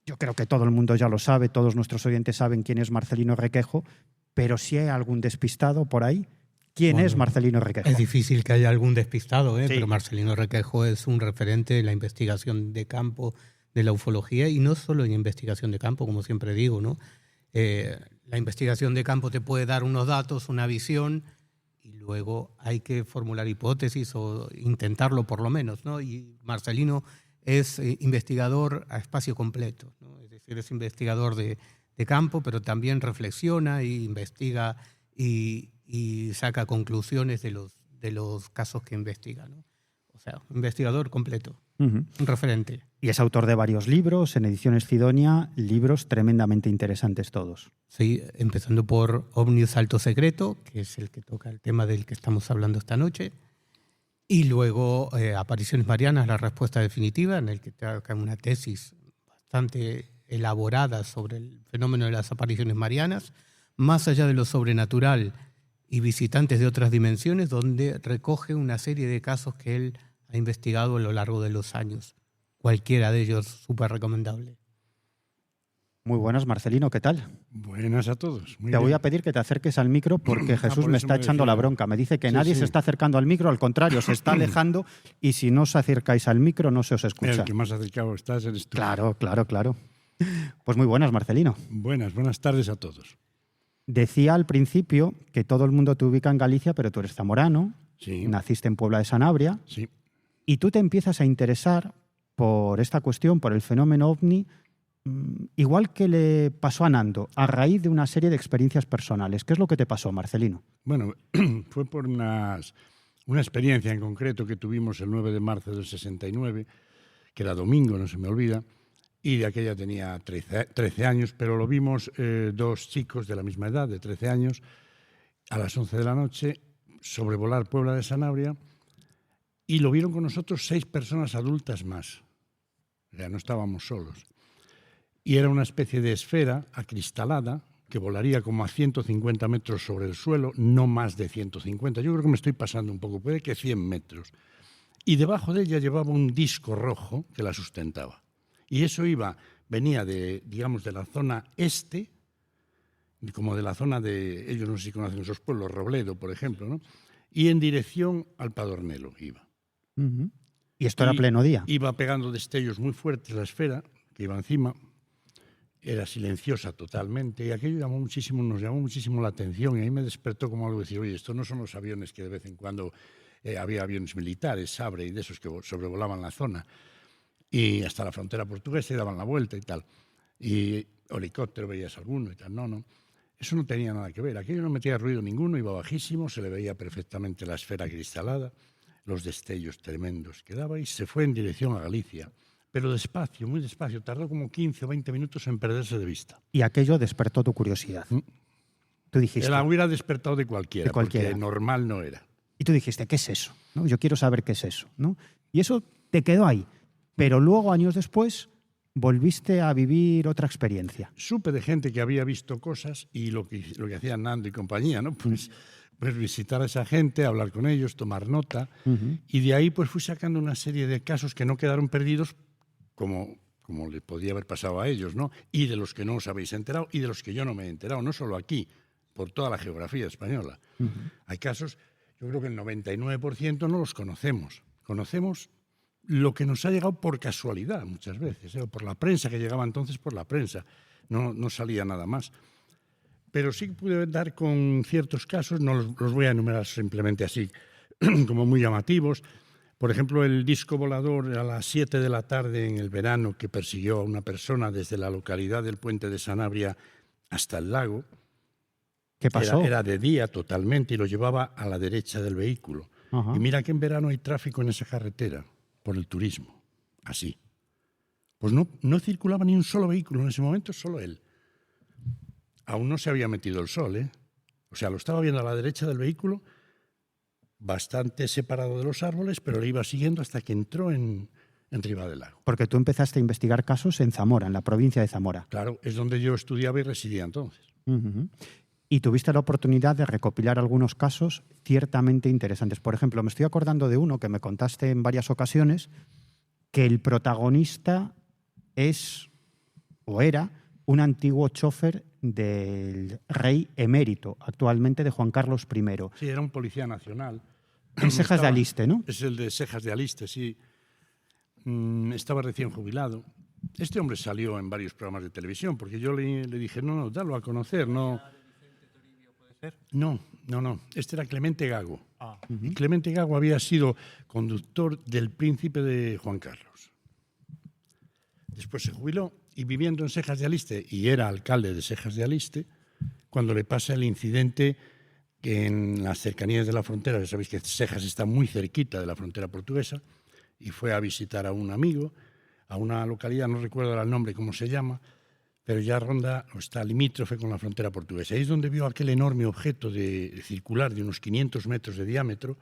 yo creo que todo el mundo ya lo sabe, todos nuestros oyentes saben quién es Marcelino Requejo, pero si hay algún despistado por ahí, ¿quién es Marcelino Requejo? Es difícil que haya algún despistado, Sí. pero Marcelino Requejo es un referente de la investigación de campo, de la ufología, y no solo en investigación de campo, como siempre digo, ¿no? La investigación de campo te puede dar unos datos, una visión, y luego hay que formular hipótesis o intentarlo por lo menos, ¿no? Y Marcelino es investigador a espacio completo, ¿no? Es decir, es investigador de campo, pero también reflexiona e investiga y saca conclusiones de los casos que investiga, ¿no? O sea, un investigador completo, un referente. Y es autor de varios libros, en Ediciones Sidonia, libros tremendamente interesantes todos. Sí, empezando por OVNIS Alto Secreto, que es el que toca el tema del que estamos hablando esta noche, y luego Apariciones Marianas, la respuesta definitiva, en el que toca una tesis bastante elaborada sobre el fenómeno de las apariciones marianas, más allá de lo sobrenatural y visitantes de otras dimensiones, donde recoge una serie de casos que él ha investigado a lo largo de los años. Cualquiera de ellos súper recomendable. Muy buenas, Marcelino, ¿qué tal? Buenas a todos. Te voy a pedir que te acerques al micro porque Jesús me está echando la bronca. Me dice que nadie se está acercando al micro, al contrario, se está alejando, y si no os acercáis al micro no se os escucha. El que más acercado estás eres tú. Claro. Pues muy buenas, Marcelino. Buenas tardes a todos. Decía al principio que todo el mundo te ubica en Galicia, pero tú eres zamorano, Sí. naciste en Puebla de Sanabria, Sí. y tú te empiezas a interesar por esta cuestión, por el fenómeno OVNI, igual que le pasó a Nando, a raíz de una serie de experiencias personales. ¿Qué es lo que te pasó, Marcelino? Bueno, fue por una experiencia en concreto que tuvimos el 9 de marzo del 69, que era domingo, no se me olvida, y de aquella tenía 13 años, pero lo vimos dos chicos de la misma edad, de 13 años, a las 11 de la noche, sobrevolar Puebla de Sanabria, y lo vieron con nosotros 6 personas adultas más. O sea, no estábamos solos. Y era una especie de esfera acristalada que volaría como a 150 metros sobre el suelo, no más de 150. Yo creo que me estoy pasando un poco, puede que 100 metros. Y debajo de ella llevaba un disco rojo que la sustentaba. Y eso venía de la zona este, como de la zona de, ellos no sé si conocen esos pueblos, Robledo, por ejemplo, ¿no? Y en dirección al Padornelo iba. ¿Y esto era pleno día? Iba pegando destellos muy fuertes la esfera que iba encima. Era silenciosa totalmente y aquello nos llamó muchísimo la atención, y ahí me despertó como algo de decir, oye, estos no son los aviones que de vez en cuando había aviones militares, Sabre y de esos que sobrevolaban la zona y hasta la frontera portuguesa y daban la vuelta y tal. Y helicóptero veías alguno y tal. No. Eso no tenía nada que ver. Aquello no metía ruido ninguno, iba bajísimo, se le veía perfectamente la esfera cristalada, los destellos tremendos que daba, y se fue en dirección a Galicia. Pero despacio, muy despacio. Tardó como 15 o 20 minutos en perderse de vista. Y aquello despertó tu curiosidad. Tú dijiste... La hubiera despertado de cualquiera, porque normal no era. Y tú dijiste, ¿qué es eso? ¿No? Yo quiero saber qué es eso, ¿no? Y eso te quedó ahí. Pero luego, años después, volviste a vivir otra experiencia. Supe de gente que había visto cosas y lo que hacían Nando y compañía, ¿no? Pues visitar a esa gente, hablar con ellos, tomar nota. Y de ahí pues fui sacando una serie de casos que no quedaron perdidos, como les podía haber pasado a ellos, ¿no? Y de los que no os habéis enterado y de los que yo no me he enterado, no solo aquí, por toda la geografía española. Hay casos, yo creo que el 99% no los conocemos. Conocemos lo que nos ha llegado por casualidad muchas veces, o por la prensa, que llegaba entonces por la prensa. No salía nada más. Pero sí pude dar con ciertos casos, no los voy a enumerar simplemente así, como muy llamativos. Por ejemplo, el disco volador a las 7 de la tarde en el verano que persiguió a una persona desde la localidad del Puente de Sanabria hasta el lago. ¿Qué pasó? Era de día totalmente y lo llevaba a la derecha del vehículo. Ajá. Y mira que en verano hay tráfico en esa carretera por el turismo. Así. Pues no circulaba ni un solo vehículo en ese momento, solo él. Aún no se había metido el sol, ¿eh? O sea, lo estaba viendo a la derecha del vehículo, bastante separado de los árboles, pero le iba siguiendo hasta que entró en Ribadelago. Porque tú empezaste a investigar casos en Zamora, en la provincia de Zamora. Claro, es donde yo estudiaba y residía entonces. Uh-huh. Y tuviste la oportunidad de recopilar algunos casos ciertamente interesantes. Por ejemplo, me estoy acordando de uno que me contaste en varias ocasiones, que el protagonista es o era un antiguo chofer del rey emérito, actualmente de Juan Carlos I. Sí, era un policía nacional. En Sejas de Aliste, ¿no? Es el de Sejas de Aliste, sí. Estaba recién jubilado. Este hombre salió en varios programas de televisión, porque yo le dije, no, dalo a conocer, no. No. Este era Clemente Gago. Y Clemente Gago había sido conductor del príncipe de Juan Carlos. Después se jubiló y viviendo en Sejas de Aliste, y era alcalde de Sejas de Aliste, cuando le pasa el incidente que en las cercanías de la frontera, ya sabéis que Sejas está muy cerquita de la frontera portuguesa, y fue a visitar a un amigo, a una localidad, no recuerdo ahora el nombre, cómo se llama, pero ya ronda o está limítrofe con la frontera portuguesa. Ahí es donde vio aquel enorme objeto circular de unos 500 metros de diámetro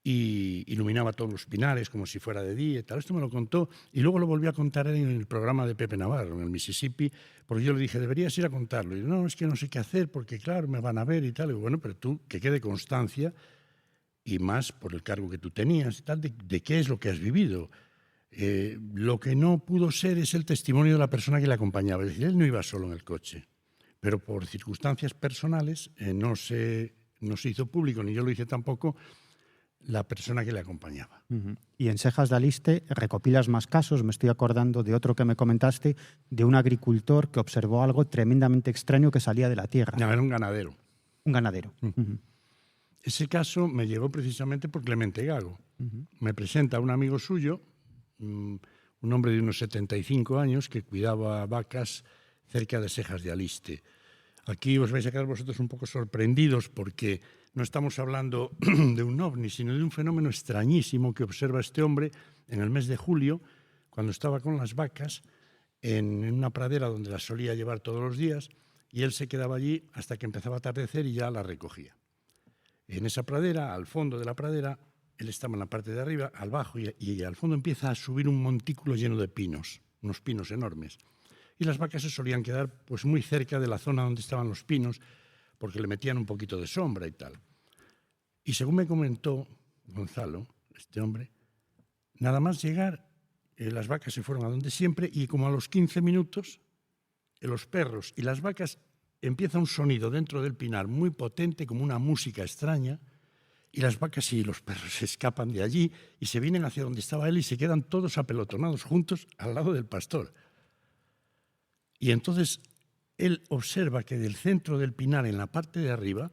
y iluminaba todos los pinares como si fuera de día y tal. Esto me lo contó y luego lo volvió a contar en el programa de Pepe Navarro, en el Mississippi, porque yo le dije, deberías ir a contarlo. Y no, es que no sé qué hacer porque, claro, me van a ver y tal. Y bueno, pero tú, que quede constancia, y más por el cargo que tú tenías y tal, de qué es lo que has vivido. Lo que no pudo ser es el testimonio de la persona que le acompañaba. Es decir, él no iba solo en el coche, pero por circunstancias personales no se hizo público, ni yo lo hice tampoco, la persona que le acompañaba. Uh-huh. Y en Sejas de Aliste recopilas más casos. Me estoy acordando de otro que me comentaste, de un agricultor que observó algo tremendamente extraño que salía de la tierra. No, era un ganadero. Un ganadero. Uh-huh. Ese caso me llegó precisamente por Clemente Gago. Uh-huh. Me presenta un amigo suyo, un hombre de unos 75 años que cuidaba vacas cerca de Sejas de Aliste. Aquí os vais a quedar vosotros un poco sorprendidos porque no estamos hablando de un ovni, sino de un fenómeno extrañísimo que observa este hombre en el mes de julio, cuando estaba con las vacas en una pradera donde las solía llevar todos los días, y él se quedaba allí hasta que empezaba a atardecer y ya las recogía. En esa pradera, al fondo de la pradera, él estaba en la parte de arriba, al bajo, y al fondo empieza a subir un montículo lleno de pinos, unos pinos enormes. Y las vacas se solían quedar pues muy cerca de la zona donde estaban los pinos, porque le metían un poquito de sombra y tal. Y según me comentó Gonzalo, este hombre, nada más llegar, las vacas se fueron a donde siempre, y como a los 15 minutos, los perros y las vacas empieza un sonido dentro del pinar muy potente, como una música extraña, y las vacas y los perros se escapan de allí y se vienen hacia donde estaba él y se quedan todos apelotonados juntos al lado del pastor. Y entonces él observa que del centro del pinar, en la parte de arriba,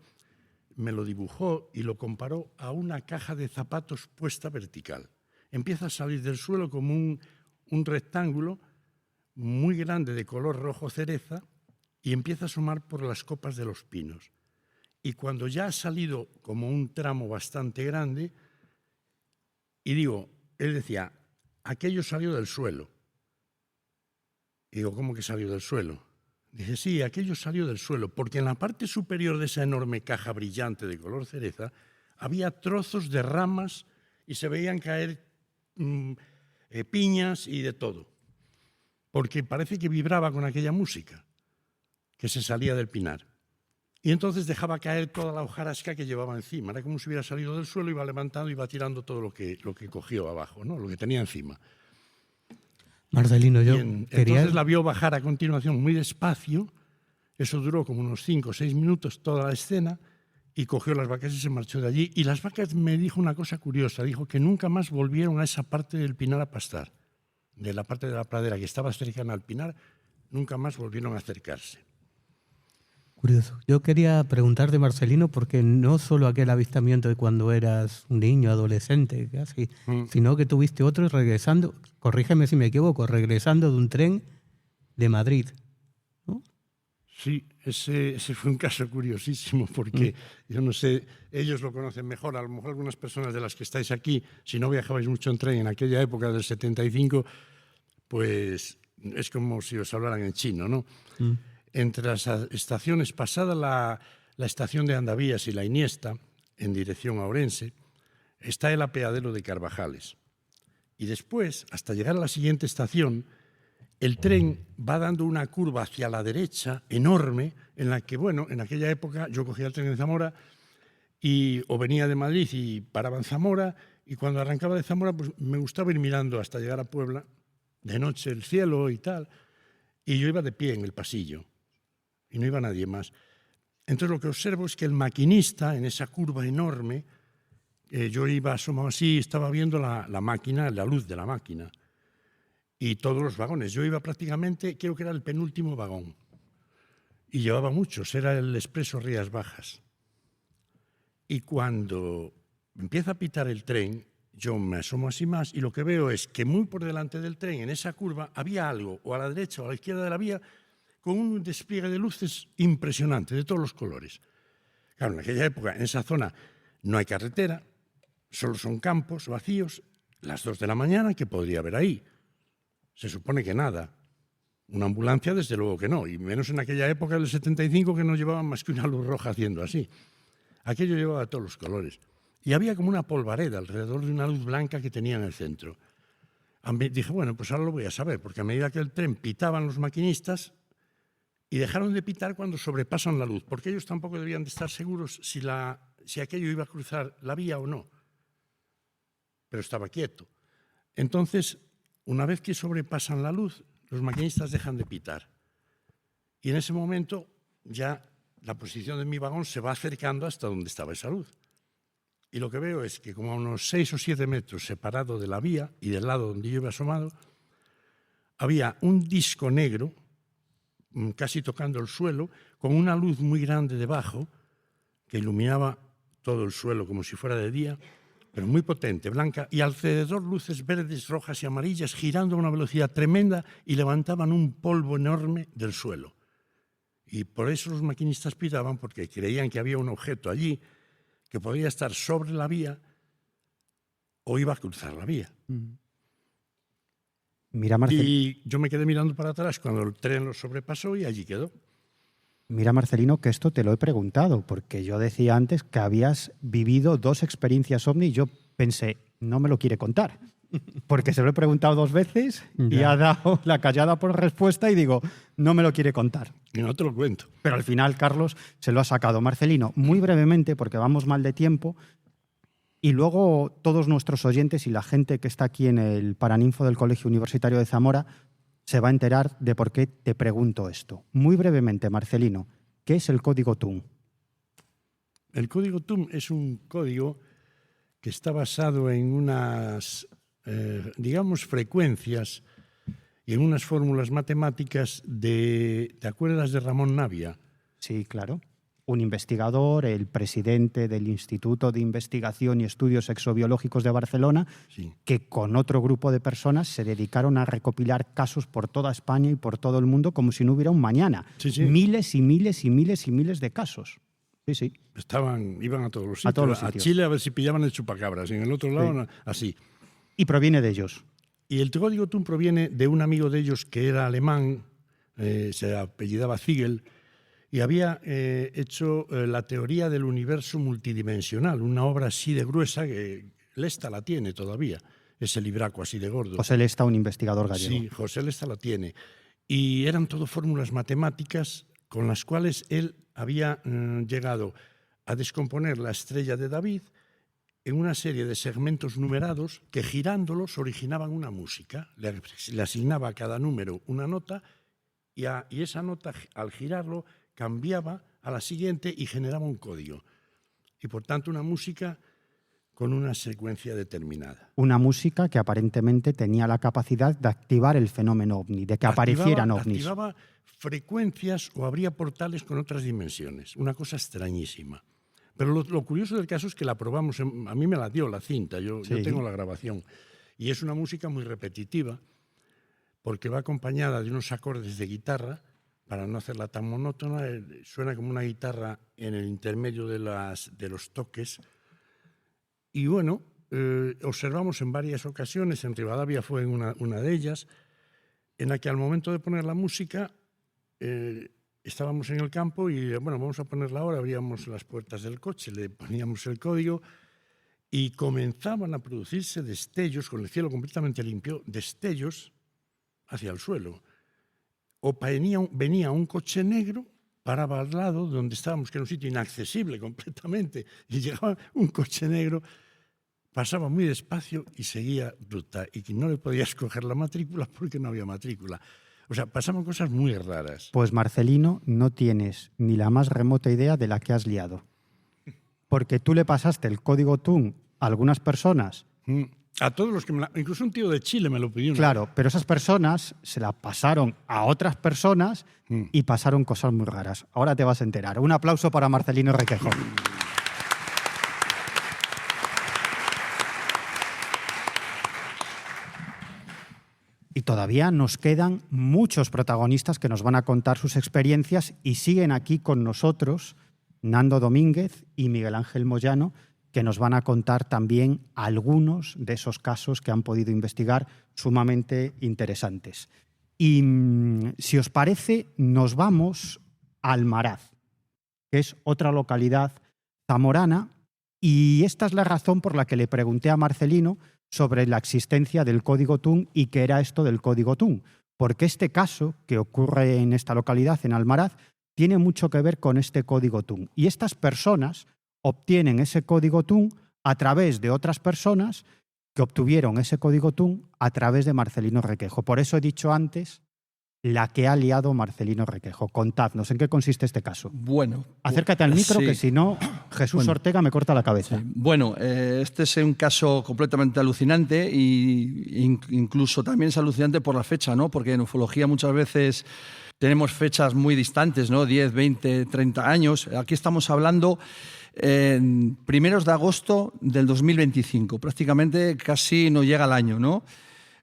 me lo dibujó y lo comparó a una caja de zapatos puesta vertical. Empieza a salir del suelo como un rectángulo muy grande de color rojo cereza y empieza a asomar por las copas de los pinos. Y cuando ya ha salido como un tramo bastante grande, y digo, él decía, aquello salió del suelo. Y digo, ¿cómo que salió del suelo? Dice, sí, aquello salió del suelo, porque en la parte superior de esa enorme caja brillante de color cereza había trozos de ramas y se veían caer piñas y de todo, porque parece que vibraba con aquella música que se salía del pinar. Y entonces dejaba caer toda la hojarasca que llevaba encima. Era como si hubiera salido del suelo, iba levantando, iba tirando todo lo que cogió abajo, ¿no? Lo que tenía encima. Marcelino, yo quería... Entonces la vio bajar a continuación muy despacio. Eso duró como unos 5 o 6 minutos toda la escena, y cogió las vacas y se marchó de allí. Y las vacas me dijo una cosa curiosa. Dijo que nunca más volvieron a esa parte del pinar a pastar. De la parte de la pradera que estaba cercana al pinar, nunca más volvieron a acercarse. Curioso. Yo quería preguntarte, Marcelino, porque no solo aquel avistamiento de cuando eras un niño, adolescente, casi, sino que tuviste otro regresando, corrígeme si me equivoco, regresando de un tren de Madrid, ¿no? Sí, ese fue un caso curiosísimo porque yo no sé, ellos lo conocen mejor, a lo mejor algunas personas de las que estáis aquí, si no viajabais mucho en tren en aquella época del 75, pues es como si os hablaran en chino, ¿no? Entre las estaciones, pasada la estación de Andavías y la Iniesta, en dirección a Ourense, está el apeadero de Carvajales. Y después, hasta llegar a la siguiente estación, el tren va dando una curva hacia la derecha enorme, en la que, bueno, en aquella época yo cogía el tren en Zamora o venía de Madrid y paraba en Zamora, y cuando arrancaba de Zamora pues me gustaba ir mirando hasta llegar a Puebla, de noche el cielo y tal, y yo iba de pie en el pasillo, y no iba nadie más. Entonces lo que observo es que el maquinista, en esa curva enorme, yo iba asomado así, estaba viendo la máquina, la luz de la máquina, y todos los vagones. Yo iba prácticamente, creo que era el penúltimo vagón. Y llevaba muchos, era el expreso Rías Bajas. Y cuando empieza a pitar el tren, yo me asomo así más y lo que veo es que muy por delante del tren, en esa curva, había algo, o a la derecha o a la izquierda de la vía, con un despliegue de luces impresionante, de todos los colores. Claro, en aquella época, en esa zona, no hay carretera, solo son campos vacíos, las 2 de la mañana, ¿qué podría haber ahí? Se supone que nada. Una ambulancia, desde luego que no, y menos en aquella época del 75 que no llevaban más que una luz roja haciendo así. Aquello llevaba todos los colores. Y había como una polvareda alrededor de una luz blanca que tenía en el centro. Dije, bueno, pues ahora lo voy a saber, porque a medida que el tren pitaban los maquinistas y dejaron de pitar cuando sobrepasan la luz, porque ellos tampoco debían de estar seguros si aquello iba a cruzar la vía o no. Pero estaba quieto. Entonces, una vez que sobrepasan la luz, los maquinistas dejan de pitar. Y en ese momento ya la posición de mi vagón se va acercando hasta donde estaba esa luz. Y lo que veo es que como a unos 6 o 7 metros separado de la vía y del lado donde yo iba asomado, había un disco negro, casi tocando el suelo, con una luz muy grande debajo, que iluminaba todo el suelo como si fuera de día, pero muy potente, blanca, y alrededor luces verdes, rojas y amarillas girando a una velocidad tremenda y levantaban un polvo enorme del suelo. Y por eso los maquinistas pitaban, porque creían que había un objeto allí que podía estar sobre la vía o iba a cruzar la vía. Mira, Marcelino. Y yo me quedé mirando para atrás cuando el tren lo sobrepasó y allí quedó. Mira, Marcelino, que esto te lo he preguntado, porque yo decía antes que habías vivido 2 experiencias ovni y yo pensé, no me lo quiere contar, porque se lo he preguntado 2 veces y ha dado la callada por respuesta y digo, no me lo quiere contar. Y no te lo cuento. Pero al final, Carlos, se lo ha sacado. Marcelino, muy brevemente, porque vamos mal de tiempo, y luego todos nuestros oyentes y la gente que está aquí en el Paraninfo del Colegio Universitario de Zamora se va a enterar de por qué te pregunto esto. Muy brevemente, Marcelino, ¿qué es el código TUM? El código TUM es un código que está basado en unas, digamos, frecuencias y en unas fórmulas matemáticas ¿te acuerdas de Ramón Navia? Sí, claro. Un investigador, el presidente del Instituto de Investigación y Estudios Exobiológicos de Barcelona, sí, que con otro grupo de personas se dedicaron a recopilar casos por toda España y por todo el mundo como si no hubiera un mañana. Sí, sí. Miles y miles y miles y miles de casos. Sí, sí. Iban a todos los sitios. A todos los sitios. A Chile a ver si pillaban el chupacabras, en el otro lado así. Y proviene de ellos. Y el código TUM proviene de un amigo de ellos que era alemán, se apellidaba Ziegel, y había hecho la teoría del universo multidimensional, una obra así de gruesa que Lesta la tiene todavía, ese libraco así de gordo. José Lesta, un investigador gallego. Sí, José Lesta la tiene. Y eran todo fórmulas matemáticas con las cuales él había llegado a descomponer la estrella de David en una serie de segmentos numerados que girándolos originaban una música. Le asignaba a cada número una nota y esa nota, al girarlo, cambiaba a la siguiente y generaba un código. Y por tanto una música con una secuencia determinada. Una música que aparentemente tenía la capacidad de activar el fenómeno ovni, de que aparecieran ovnis. Activaba frecuencias o abría portales con otras dimensiones. Una cosa extrañísima. Pero lo curioso del caso es que la probamos, a mí me la dio la cinta, yo tengo la grabación. Y es una música muy repetitiva porque va acompañada de unos acordes de guitarra para no hacerla tan monótona, suena como una guitarra en el intermedio de los toques. Y bueno, observamos en varias ocasiones, en Rivadavia fue una de ellas, en la que al momento de poner la música estábamos en el campo y bueno, vamos a ponerla ahora, abríamos las puertas del coche, le poníamos el código y comenzaban a producirse destellos, con el cielo completamente limpio, destellos hacia el suelo. O venía un coche negro, paraba al lado donde estábamos, que era un sitio inaccesible completamente, y llegaba un coche negro, pasaba muy despacio y seguía ruta, y que no le podías coger la matrícula porque no había matrícula. O sea, pasaban cosas muy raras. Pues Marcelino, no tienes ni la más remota idea de la que has liado. Porque tú le pasaste el código TUN a algunas personas. A todos los que incluso un tío de Chile me lo pidió. Claro, pero esas personas se la pasaron a otras personas y pasaron cosas muy raras. Ahora te vas a enterar. Un aplauso para Marcelino Requejo. Y todavía nos quedan muchos protagonistas que nos van a contar sus experiencias y siguen aquí con nosotros Nando Domínguez y Miguel Ángel Moyano, que nos van a contar también algunos de esos casos que han podido investigar sumamente interesantes. Y si os parece, nos vamos a Almaraz, que es otra localidad zamorana, y esta es la razón por la que le pregunté a Marcelino sobre la existencia del código TUN y qué era esto del código TUN, porque este caso que ocurre en esta localidad, en Almaraz, tiene mucho que ver con este código TUN. Y estas personas obtienen ese código TUN a través de otras personas que obtuvieron ese código TUN a través de Marcelino Requejo. Por eso he dicho antes la que ha liado Marcelino Requejo. Contadnos, ¿en qué consiste este caso? Bueno. Acércate al micro, sí. Que si no, Jesús Ortega me corta la cabeza. Sí. Bueno, este es un caso completamente alucinante y incluso también es alucinante por la fecha, ¿no? Porque en ufología muchas veces tenemos fechas muy distantes, ¿no? 10, 20, 30 años. Aquí estamos hablando en primeros de agosto del 2025. Prácticamente casi no llega el año, ¿no?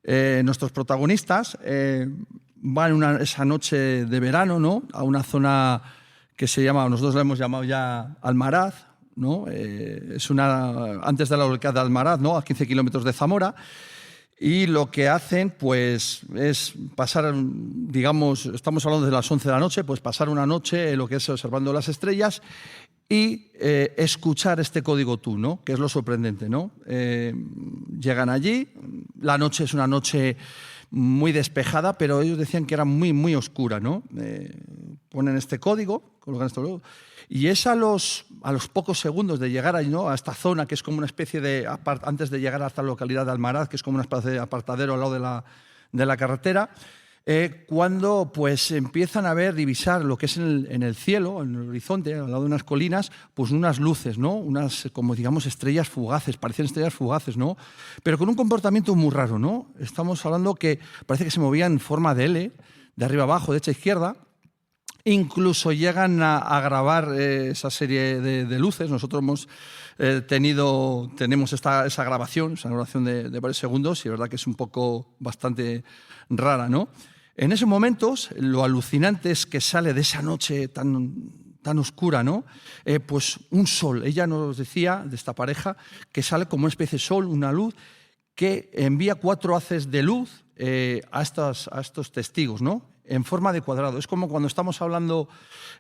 Nuestros protagonistas van esa noche de verano, ¿no? A una zona que se llama, nosotros la hemos llamado ya Almaraz, ¿no? Es antes de la localidad de Almaraz, ¿no? A 15 kilómetros de Zamora. Y lo que hacen, pues, es pasar, digamos, estamos hablando de las 11 de la noche, pues pasar una noche lo que es observando las estrellas y escuchar este código TUN, ¿no? Que es lo sorprendente, ¿no? Llegan allí, la noche es una noche muy despejada, pero ellos decían que era muy, muy oscura, ¿no? Ponen este código, colocan esto luego, y es a los pocos segundos de llegar ahí, ¿no? A esta zona que es como una especie de, antes de llegar a esta localidad de Almaraz, que es como una especie de apartadero al lado de la carretera, cuando pues empiezan a divisar lo que es en el cielo, en el horizonte, al lado de unas colinas, pues unas luces, ¿no? Unas, como digamos, estrellas fugaces, parecían estrellas fugaces, ¿no? Pero con un comportamiento muy raro, ¿no? Estamos hablando que parece que se movían en forma de L, de arriba abajo, derecha a izquierda. Incluso llegan a grabar esa serie de luces. Nosotros tenemos esa grabación de varios segundos, y la verdad que es un poco bastante rara, ¿no? En esos momentos, lo alucinante es que sale de esa noche tan oscura, ¿no? Pues un sol. Ella nos decía, de esta pareja, que sale como una especie de sol, una luz, que envía 4 haces de luz a estos testigos, ¿no? En forma de cuadrado. Es como cuando estamos hablando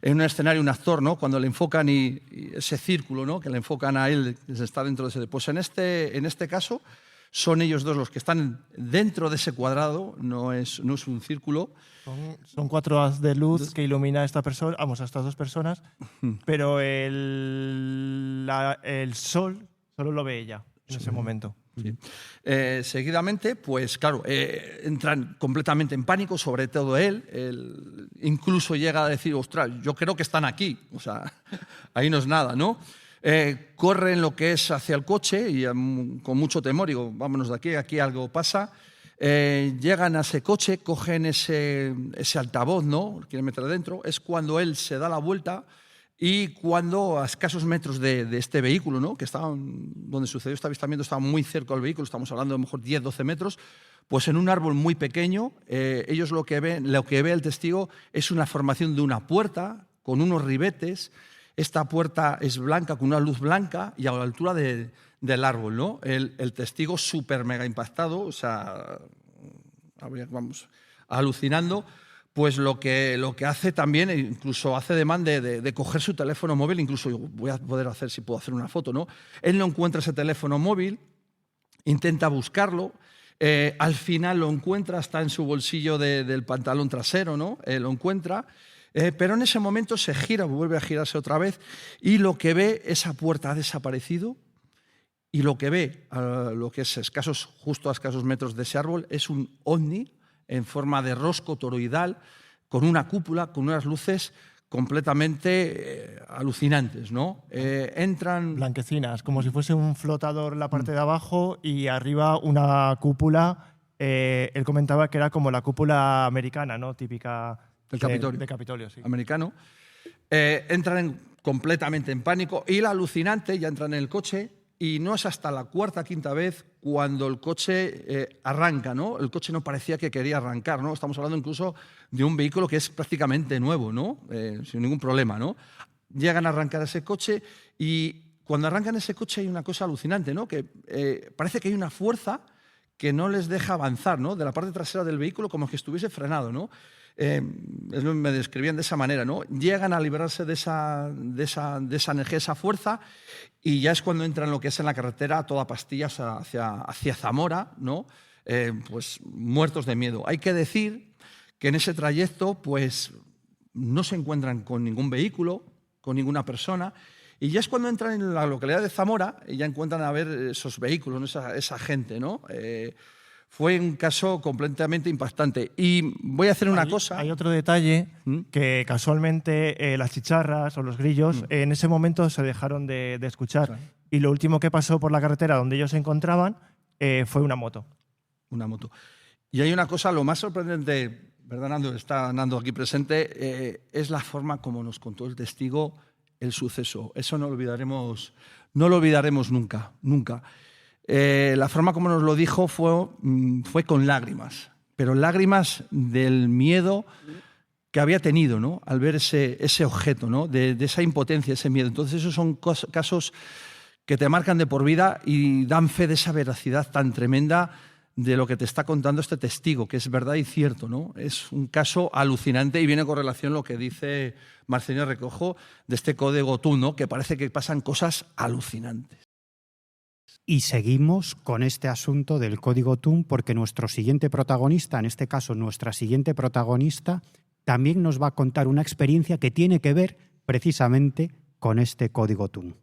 en un escenario, un actor, ¿no? Cuando le enfocan y ese círculo, ¿no? Que le enfocan a él, que está dentro de ese. Pues en este caso son ellos dos los que están dentro de ese cuadrado, no es un círculo. Son 4 haz de luz que ilumina a esta persona, a estas dos personas, pero el sol solo lo ve ella en ese momento. Sí. Seguidamente, pues claro, entran completamente en pánico, sobre todo él. Incluso llega a decir, ostras, yo creo que están aquí, o sea, ahí no es nada, ¿no? Corren lo que es hacia el coche y con mucho temor, digo, vámonos de aquí algo pasa. Llegan a ese coche, cogen ese altavoz, ¿no? Quieren meter dentro. Es cuando él se da la vuelta y cuando a escasos metros de este vehículo, ¿no? Que estaban donde sucedió este avistamiento, estaba muy cerca del vehículo, estamos hablando de a lo mejor 10-12 metros, Pues en un árbol muy pequeño, ellos lo que ve el testigo es una formación de una puerta con unos ribetes. Esta puerta es blanca, con una luz blanca y a la altura del árbol, ¿no? El testigo súper mega impactado, o sea, vamos, alucinando, pues lo que hace también, incluso hace demanda de coger su teléfono móvil, incluso voy a poder hacer, si puedo hacer una foto, ¿no? Él no encuentra ese teléfono móvil, intenta buscarlo, al final lo encuentra, está en su bolsillo del pantalón trasero, ¿no? Lo encuentra, pero en ese momento se gira, vuelve a girarse otra vez y lo que ve, esa puerta ha desaparecido y lo que ve, lo que es justo a escasos metros de ese árbol, es un ovni en forma de rosco toroidal, con una cúpula, con unas luces completamente alucinantes, ¿no? Entran... Blanquecinas, como si fuese un flotador la parte de abajo y arriba una cúpula. Él comentaba que era como la cúpula americana, ¿no? Típica del Capitolio. De Capitolio, sí. Americano. Entran completamente en pánico y la alucinante, ya entran en el coche y no es hasta la cuarta, quinta vez cuando el coche arranca, ¿no? El coche no parecía que quería arrancar, ¿no? Estamos hablando incluso de un vehículo que es prácticamente nuevo, ¿no? Sin ningún problema, ¿no? Llegan a arrancar ese coche y cuando arrancan ese coche hay una cosa alucinante, ¿no? Que parece que hay una fuerza que no les deja avanzar, ¿no? De la parte trasera del vehículo como que estuviese frenado, ¿no? Me describían de esa manera, ¿no? Llegan a liberarse de esa energía, esa fuerza, y ya es cuando entran en lo que es en la carretera a toda pastilla hacia Zamora, ¿no? Pues muertos de miedo. Hay que decir que en ese trayecto pues no se encuentran con ningún vehículo, con ninguna persona, y ya es cuando entran en la localidad de Zamora y ya encuentran a ver esos vehículos, ¿no? esa gente, ¿no? Fue un caso completamente impactante. Y voy a hacer una cosa. Hay otro detalle que casualmente las chicharras o los grillos en ese momento se dejaron de escuchar. Claro. Y lo último que pasó por la carretera donde ellos se encontraban fue una moto. Una moto. Y hay una cosa, lo más sorprendente, ¿verdad, Nando? Está Nando aquí presente, es la forma como nos contó el testigo el suceso. Eso no lo olvidaremos nunca, nunca. La forma como nos lo dijo fue con lágrimas, pero lágrimas del miedo que había tenido, ¿no? Al ver ese objeto, ¿no? De esa impotencia, ese miedo. Entonces esos son casos que te marcan de por vida y dan fe de esa veracidad tan tremenda de lo que te está contando este testigo, que es verdad y cierto, ¿no? Es un caso alucinante y viene con relación lo que dice Marcelino Recojo de este código TUN, ¿no? Que parece que pasan cosas alucinantes. Y seguimos con este asunto del código TUN porque nuestro siguiente protagonista, en este caso nuestra siguiente protagonista, también nos va a contar una experiencia que tiene que ver precisamente con este código TUN.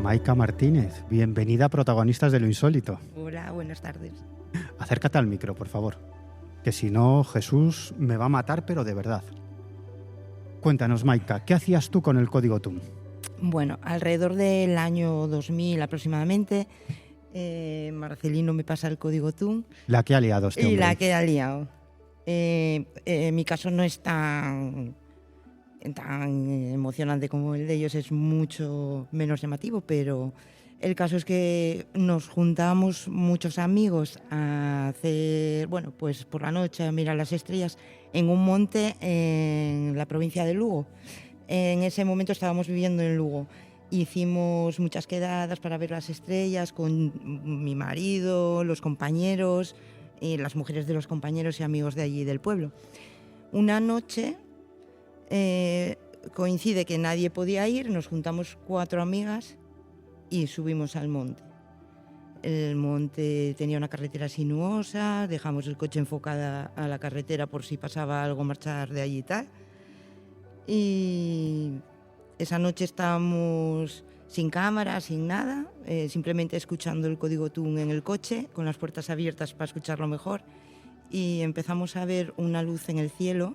Maika Martínez, bienvenida a Protagonistas de lo Insólito. Hola, buenas tardes. Acércate al micro, por favor, que si no Jesús me va a matar, pero de verdad. Cuéntanos, Maika, ¿qué hacías tú con el código TUN? Bueno, alrededor del año 2000 aproximadamente, Marcelino me pasa el código TUN. La que ha liado este hombre. Y la que ha liado. Mi caso no es tan emocionante como el de ellos, es mucho menos llamativo, pero el caso es que nos juntamos muchos amigos a hacer, bueno, pues por la noche a mirar las estrellas en un monte en la provincia de Lugo. En ese momento estábamos viviendo en Lugo. Hicimos muchas quedadas para ver las estrellas con mi marido, los compañeros, las mujeres de los compañeros y amigos de allí del pueblo. Una noche coincide que nadie podía ir, nos juntamos 4 amigas y subimos al monte. El monte tenía una carretera sinuosa, dejamos el coche enfocada a la carretera por si pasaba algo, marchar de allí y tal. Y esa noche estábamos sin cámara, sin nada, simplemente escuchando el código TUN en el coche, con las puertas abiertas para escucharlo mejor. y empezamos a ver una luz en el cielo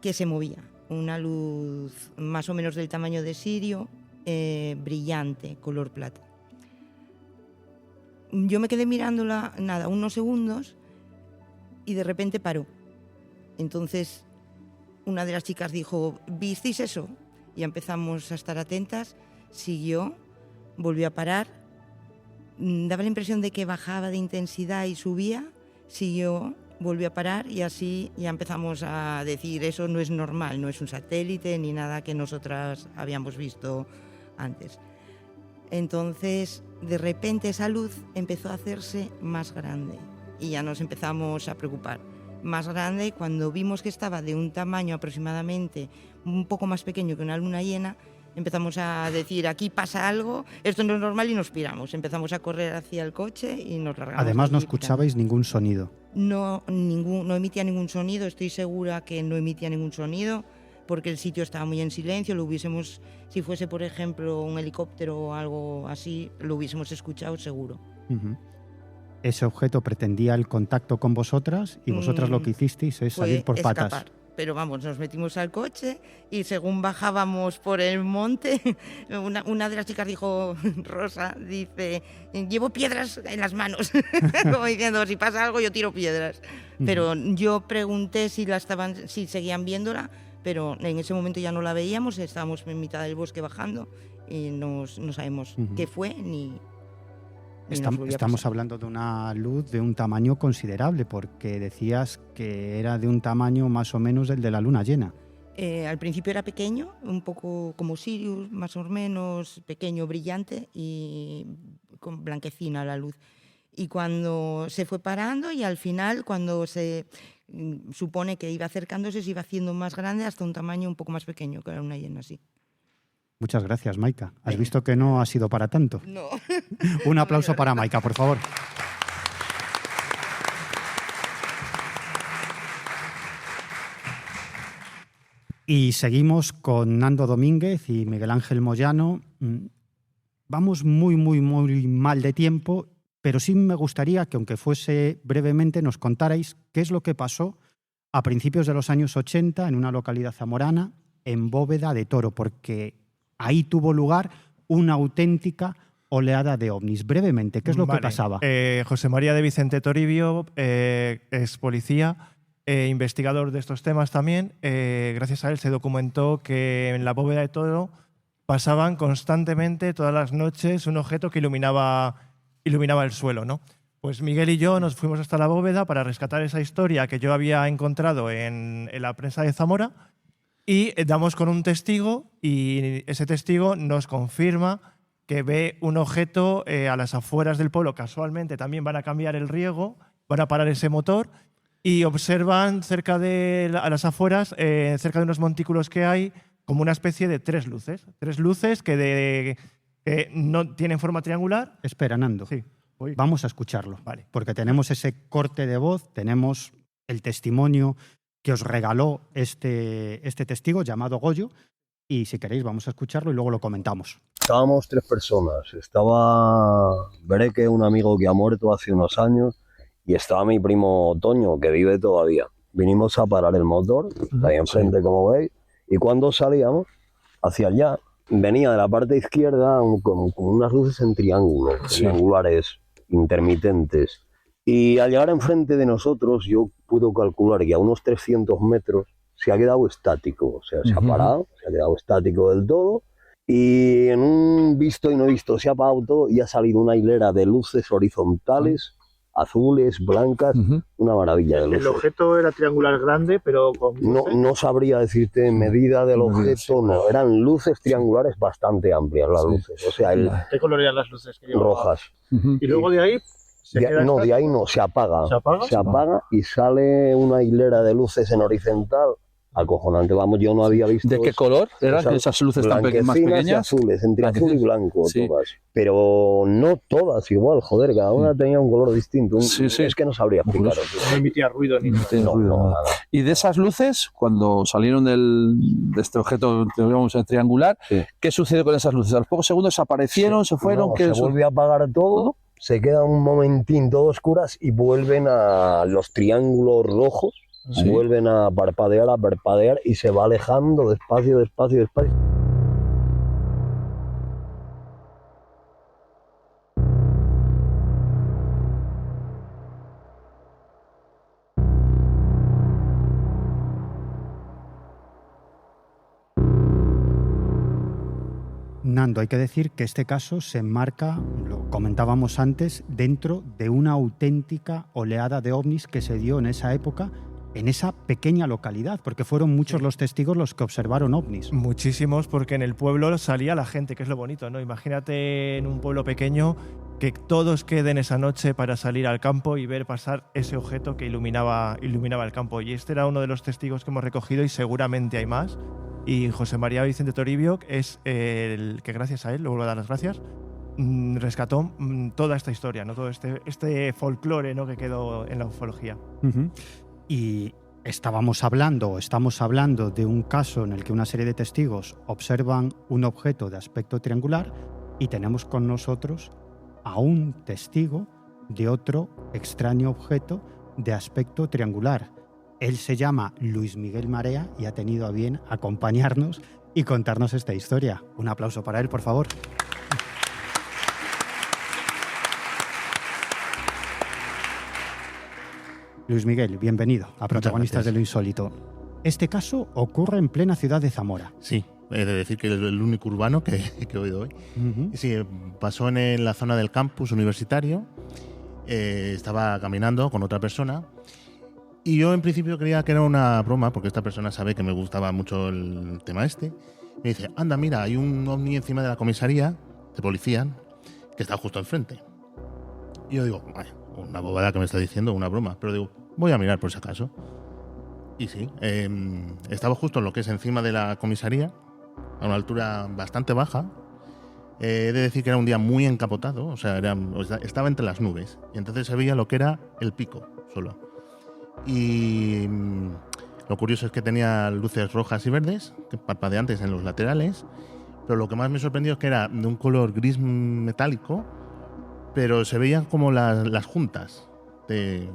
que se movía, una luz más o menos del tamaño de Sirio, brillante, color plata. Yo me quedé mirándola, unos segundos, y de repente paró. Entonces una de las chicas dijo, ¿visteis eso? Y empezamos a estar atentas, siguió, volvió a parar, daba la impresión de que bajaba de intensidad y subía, siguió, volvió a parar y así ya empezamos a decir, eso no es normal, no es un satélite ni nada que nosotras habíamos visto antes. Entonces, de repente esa luz empezó a hacerse más grande y ya nos empezamos a preocupar. Más grande, cuando vimos que estaba de un tamaño aproximadamente un poco más pequeño que una luna llena, empezamos a decir, aquí pasa algo, esto no es normal, y nos piramos. Empezamos a correr hacia el coche y nos largamos. Además, no escuchabais ningún sonido. No emitía ningún sonido, estoy segura que no emitía ningún sonido, porque el sitio estaba muy en silencio. Lo hubiésemos, si fuese, por ejemplo, un helicóptero o algo así, lo hubiésemos escuchado seguro. Uh-huh. Ese objeto pretendía el contacto con vosotras y vosotras lo que hicisteis es salir por escapar. patas. Pero vamos, nos metimos al coche y según bajábamos por el monte, una de las chicas dijo, Rosa, dice, llevo piedras en las manos, como diciendo, si pasa algo yo tiro piedras. Pero yo pregunté si seguían viéndola, pero en ese momento ya no la veíamos, estábamos en mitad del bosque bajando y no sabemos qué fue ni... Estamos hablando de una luz de un tamaño considerable, porque decías que era de un tamaño más o menos del de la luna llena. Al principio era pequeño, un poco como Sirius, más o menos pequeño, brillante y con blanquecina la luz. Y cuando se fue parando y al final, cuando se supone que iba acercándose, se iba haciendo más grande hasta un tamaño un poco más pequeño que la luna llena, sí. Muchas gracias, Maika. ¿Has visto que no ha sido para tanto? No. Un aplauso para Maika, por favor. Y seguimos con Nando Domínguez y Miguel Ángel Moyano. Vamos muy mal de tiempo, pero sí me gustaría que, aunque fuese brevemente, nos contarais qué es lo que pasó a principios de los años 80 en una localidad zamorana, en Bóveda de Toro, porque ahí tuvo lugar una auténtica oleada de ovnis. Brevemente, ¿qué es lo que pasaba? José María de Vicente Toribio, es policía, investigador de estos temas también. Gracias a él se documentó que en la Bóveda de Toro pasaban constantemente, todas las noches, un objeto que iluminaba el suelo, ¿no? Pues Miguel y yo nos fuimos hasta la Bóveda para rescatar esa historia que yo había encontrado en la prensa de Zamora. Y damos con un testigo y ese testigo nos confirma que ve un objeto a las afueras del pueblo. Casualmente también van a cambiar el riego, van a parar ese motor y observan cerca de a las afueras, cerca de unos montículos que hay, como una especie de tres luces que no tienen forma triangular. Espera, Nando. Sí, vamos a escucharlo, vale. Porque tenemos ese corte de voz, tenemos el testimonio que os regaló este testigo llamado Goyo, y si queréis vamos a escucharlo y luego lo comentamos. Estábamos 3 personas, estaba Bereque, un amigo que ha muerto hace unos años, y estaba mi primo Toño, que vive todavía. Vinimos a parar el motor, ahí enfrente, como veis, y cuando salíamos hacia allá, venía de la parte izquierda con unas luces en triángulo, triangulares, intermitentes. Y al llegar enfrente de nosotros, yo puedo calcular que a unos 300 metros se ha quedado estático, o sea, se ha parado, se ha quedado estático del todo, y en un visto y no visto se ha apagado todo y ha salido una hilera de luces horizontales, azules, blancas, una maravilla de luces. El objeto era triangular grande, pero con luces. No sabría decirte medida del objeto, no, eran luces triangulares bastante amplias las luces, o sea, ¿Qué color eran las luces que llevaba? Rojas. Y luego de ahí... de ahí no, se apaga. ¿Se apaga? Y sale una hilera de luces en horizontal acojonante. Vamos, yo no había visto... ¿De qué color eran esas luces tan más pequeñas? Y azules, entre azul y blanco, todas. Pero no todas igual, joder, cada una tenía un color distinto. Es que no sabría explicaros. No emitía ruido ni nada. No, nada. Y de esas luces, cuando salieron de este objeto triangular, ¿qué sucedió con esas luces? ¿A los pocos segundos aparecieron, se fueron? Se volvió a apagar todo se quedan un momentín todo oscuras y vuelven a los triángulos rojos, Sí. vuelven a parpadear y se va alejando despacio. Nando, hay que decir que este caso se enmarca, lo comentábamos antes, dentro de una auténtica oleada de ovnis que se dio en esa época, en esa pequeña localidad, porque fueron muchos los testigos los que observaron ovnis. Muchísimos, porque en el pueblo salía la gente, que es lo bonito, ¿no? Imagínate en un pueblo pequeño que todos queden esa noche para salir al campo y ver pasar ese objeto que iluminaba el campo. Y este era uno de los testigos que hemos recogido y seguramente hay más. Y José María Vicente Toribio es el que, gracias a él, le vuelvo a dar las gracias, rescató toda esta historia, ¿no? Todo este folclore, ¿no?, que quedó en la ufología. Uh-huh. Y estamos hablando de un caso en el que una serie de testigos observan un objeto de aspecto triangular y tenemos con nosotros a un testigo de otro extraño objeto de aspecto triangular. Él se llama Luis Miguel Marea y ha tenido a bien acompañarnos y contarnos esta historia. Un aplauso para él, por favor. Luis Miguel, bienvenido a Protagonistas de lo Insólito. Este caso ocurre en plena ciudad de Zamora. Sí, he de decir que es el único urbano que he oído hoy. Uh-huh. Sí, pasó en la zona del campus universitario. Estaba caminando con otra persona y yo en principio creía que era una broma, porque esta persona sabe que me gustaba mucho el tema este. Me dice, anda, mira, hay un ovni encima de la comisaría de policía que está justo enfrente. Y yo digo, vaya, una bobada que me está diciendo, una broma. Pero digo, voy a mirar por si acaso. Y sí, estaba justo en lo que es encima de la comisaría, a una altura bastante baja. He de decir que era un día muy encapotado, o sea, estaba entre las nubes. Y entonces se veía lo que era el pico solo. Y lo curioso es que tenía luces rojas y verdes, parpadeantes en los laterales. Pero lo que más me sorprendió es que era de un color gris metálico, pero se veían como las juntas de...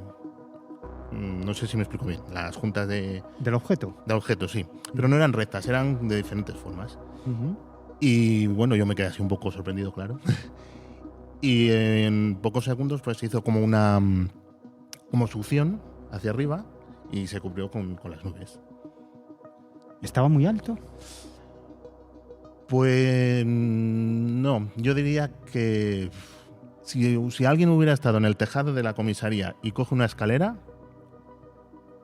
No sé si me explico bien. Las juntas ¿Del objeto? Del objeto, sí. Pero no eran rectas, eran de diferentes formas. Uh-huh. Y bueno, yo me quedé así un poco sorprendido, claro. Y en pocos segundos pues se hizo como una succión hacia arriba y se cubrió con las nubes. ¿Estaba muy alto? Pues no, yo diría que si alguien hubiera estado en el tejado de la comisaría y coge una escalera,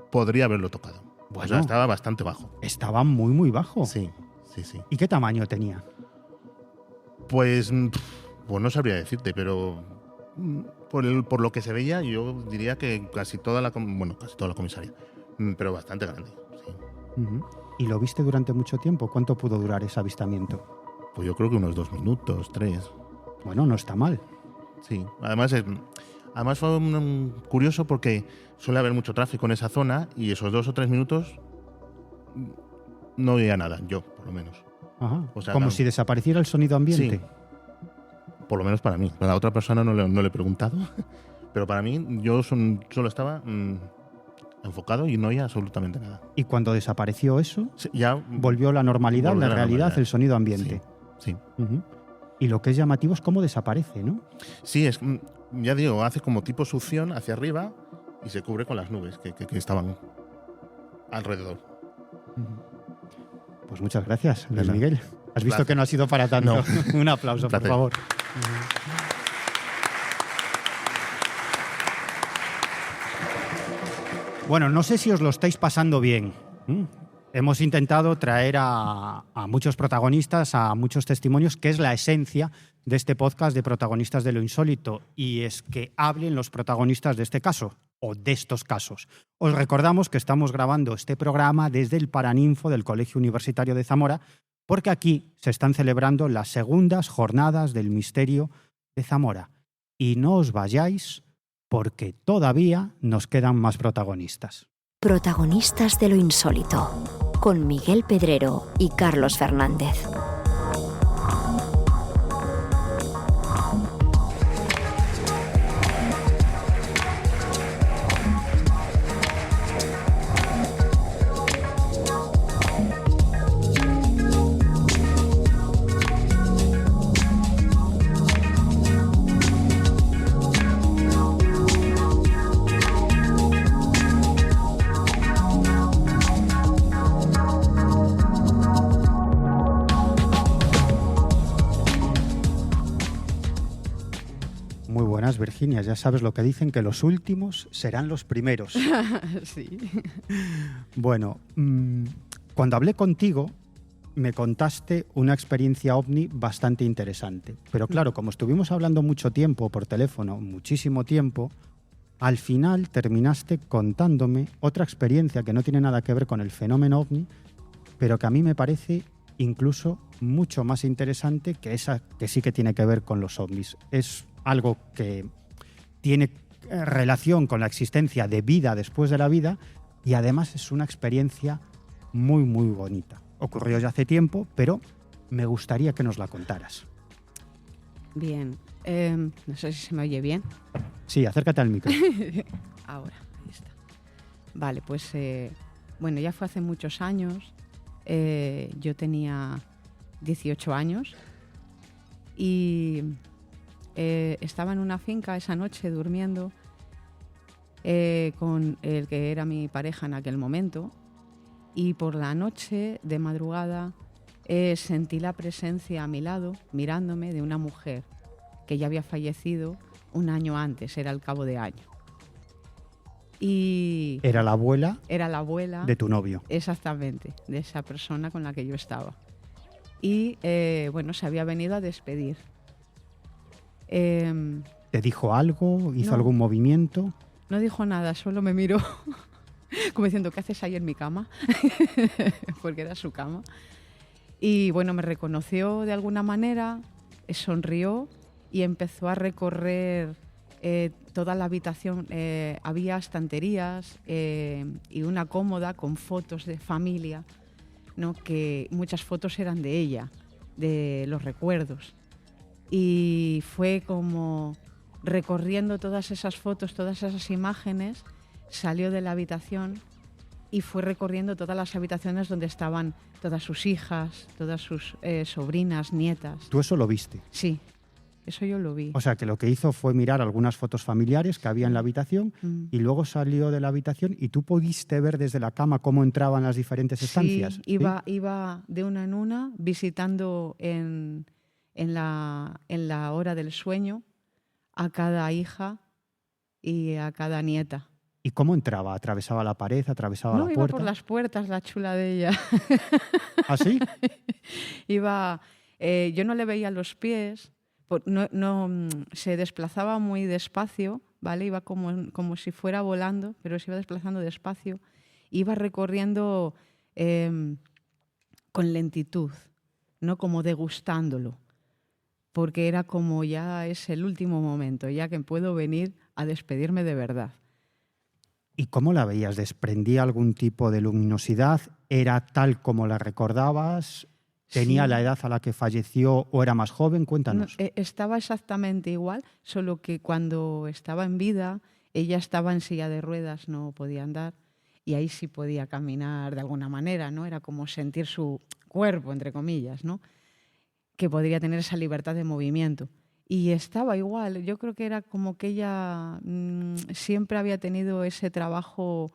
podría haberlo tocado. Bueno, o sea, estaba bastante bajo. Estaba muy, muy bajo. Sí, sí, sí. ¿Y qué tamaño tenía? Pues no sabría decirte, pero por lo que se veía, yo diría que casi toda la comisaría, pero bastante grande. Sí. Uh-huh. ¿Y lo viste durante mucho tiempo? ¿Cuánto pudo durar ese avistamiento? Pues yo creo que unos 2 minutos, 3. Bueno, no está mal. Sí, además fue curioso porque suele haber mucho tráfico en esa zona y esos 2 o 3 minutos no veía nada, yo por lo menos. Ajá. O sea, como si desapareciera el sonido ambiente. Sí, por lo menos para mí. Para la otra persona no le he preguntado, pero para mí yo solo estaba enfocado y no oía absolutamente nada. ¿Y cuando desapareció eso, sí, ya volvió la normalidad, la realidad, el sonido ambiente? Sí. Uh-huh. Y lo que es llamativo es cómo desaparece, ¿no? Sí, ya digo, hace como tipo succión hacia arriba y se cubre con las nubes que estaban alrededor. Pues muchas gracias, Luis Miguel. Has visto que no ha sido para tanto. No. Un aplauso, por favor. Bueno, no sé si os lo estáis pasando bien. Hemos intentado traer a muchos protagonistas, a muchos testimonios, que es la esencia de este podcast de Protagonistas de lo Insólito, y es que hablen los protagonistas de este caso, o de estos casos. Os recordamos que estamos grabando este programa desde el Paraninfo del Colegio Universitario de Zamora, porque aquí se están celebrando las segundas jornadas del misterio de Zamora. Y no os vayáis, porque todavía nos quedan más protagonistas. Protagonistas de lo Insólito, con Miguel Pedrero y Carlos Fernández. Verás, Virginia, ya sabes lo que dicen, que los últimos serán los primeros. Sí. Bueno, cuando hablé contigo, me contaste una experiencia ovni bastante interesante. Pero claro, como estuvimos hablando mucho tiempo por teléfono, muchísimo tiempo, al final terminaste contándome otra experiencia que no tiene nada que ver con el fenómeno ovni, pero que a mí me parece incluso mucho más interesante que esa que sí que tiene que ver con los ovnis. Es algo que tiene relación con la existencia de vida después de la vida y además es una experiencia muy, muy bonita. Ocurrió ya hace tiempo, pero me gustaría que nos la contaras. Bien. No sé si se me oye bien. Sí, acércate al micro. Ahora, ahí está. Vale, pues bueno, ya fue hace muchos años. Yo tenía 18 años y estaba en una finca esa noche durmiendo con el que era mi pareja en aquel momento, y por la noche, de madrugada, sentí la presencia a mi lado, mirándome, de una mujer que ya había fallecido un año antes, era al cabo de año. Y Era la abuela de tu novio. Exactamente, de esa persona con la que yo estaba. Y bueno, se había venido a despedir. ¿Te dijo algo? ¿Hizo No. algún movimiento? No dijo nada, solo me miró como diciendo, ¿qué haces ahí en mi cama? Porque era su cama. Y bueno, me reconoció de alguna manera, sonrió y empezó a recorrer toda la habitación. Había estanterías y una cómoda con fotos de familia, ¿no? Que muchas fotos eran de ella, de los recuerdos. Y fue como recorriendo todas esas fotos, todas esas imágenes, salió de la habitación y fue recorriendo todas las habitaciones donde estaban todas sus hijas, todas sus sobrinas, nietas. ¿Tú eso lo viste? Sí, eso yo lo vi. O sea, que lo que hizo fue mirar algunas fotos familiares que había en la habitación y luego salió de la habitación y tú pudiste ver desde la cama cómo entraban las diferentes estancias. Sí, iba de una en una visitando en la hora del sueño a cada hija y a cada nieta. ¿Y cómo entraba? ¿Atravesaba la pared? ¿Atravesaba la No, iba puerta? por las puertas, la chula de ella. ¿Ah, sí? Iba, yo no le veía los pies, se desplazaba muy despacio, ¿vale? Iba como si fuera volando, pero se iba desplazando despacio. Iba recorriendo con lentitud, no como degustándolo, porque era como ya es el último momento, ya que puedo venir a despedirme de verdad. ¿Y cómo la veías? ¿Desprendía algún tipo de luminosidad? ¿Era tal como la recordabas? ¿Tenía Sí. la edad a la que falleció o era más joven? Cuéntanos. No, estaba exactamente igual, solo que cuando estaba en vida, ella estaba en silla de ruedas, no podía andar, y ahí sí podía caminar de alguna manera, ¿no? Era como sentir su cuerpo, entre comillas, ¿no? Que podría tener esa libertad de movimiento. Y estaba igual, yo creo que era como que ella siempre había tenido ese trabajo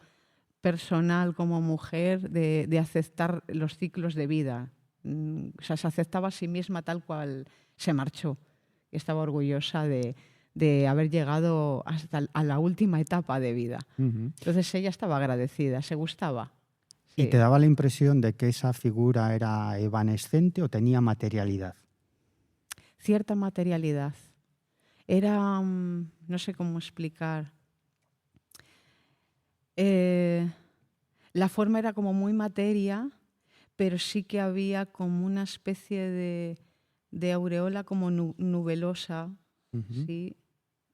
personal como mujer de aceptar los ciclos de vida. O sea, se aceptaba a sí misma tal cual se marchó. Estaba orgullosa de haber llegado hasta a la última etapa de vida. Entonces ella estaba agradecida, se gustaba. ¿Y te daba la impresión de que esa figura era evanescente o tenía materialidad? Cierta materialidad. Era, no sé cómo explicar. La forma era como muy materia, pero sí que había como una especie de aureola como nubelosa, ¿sí?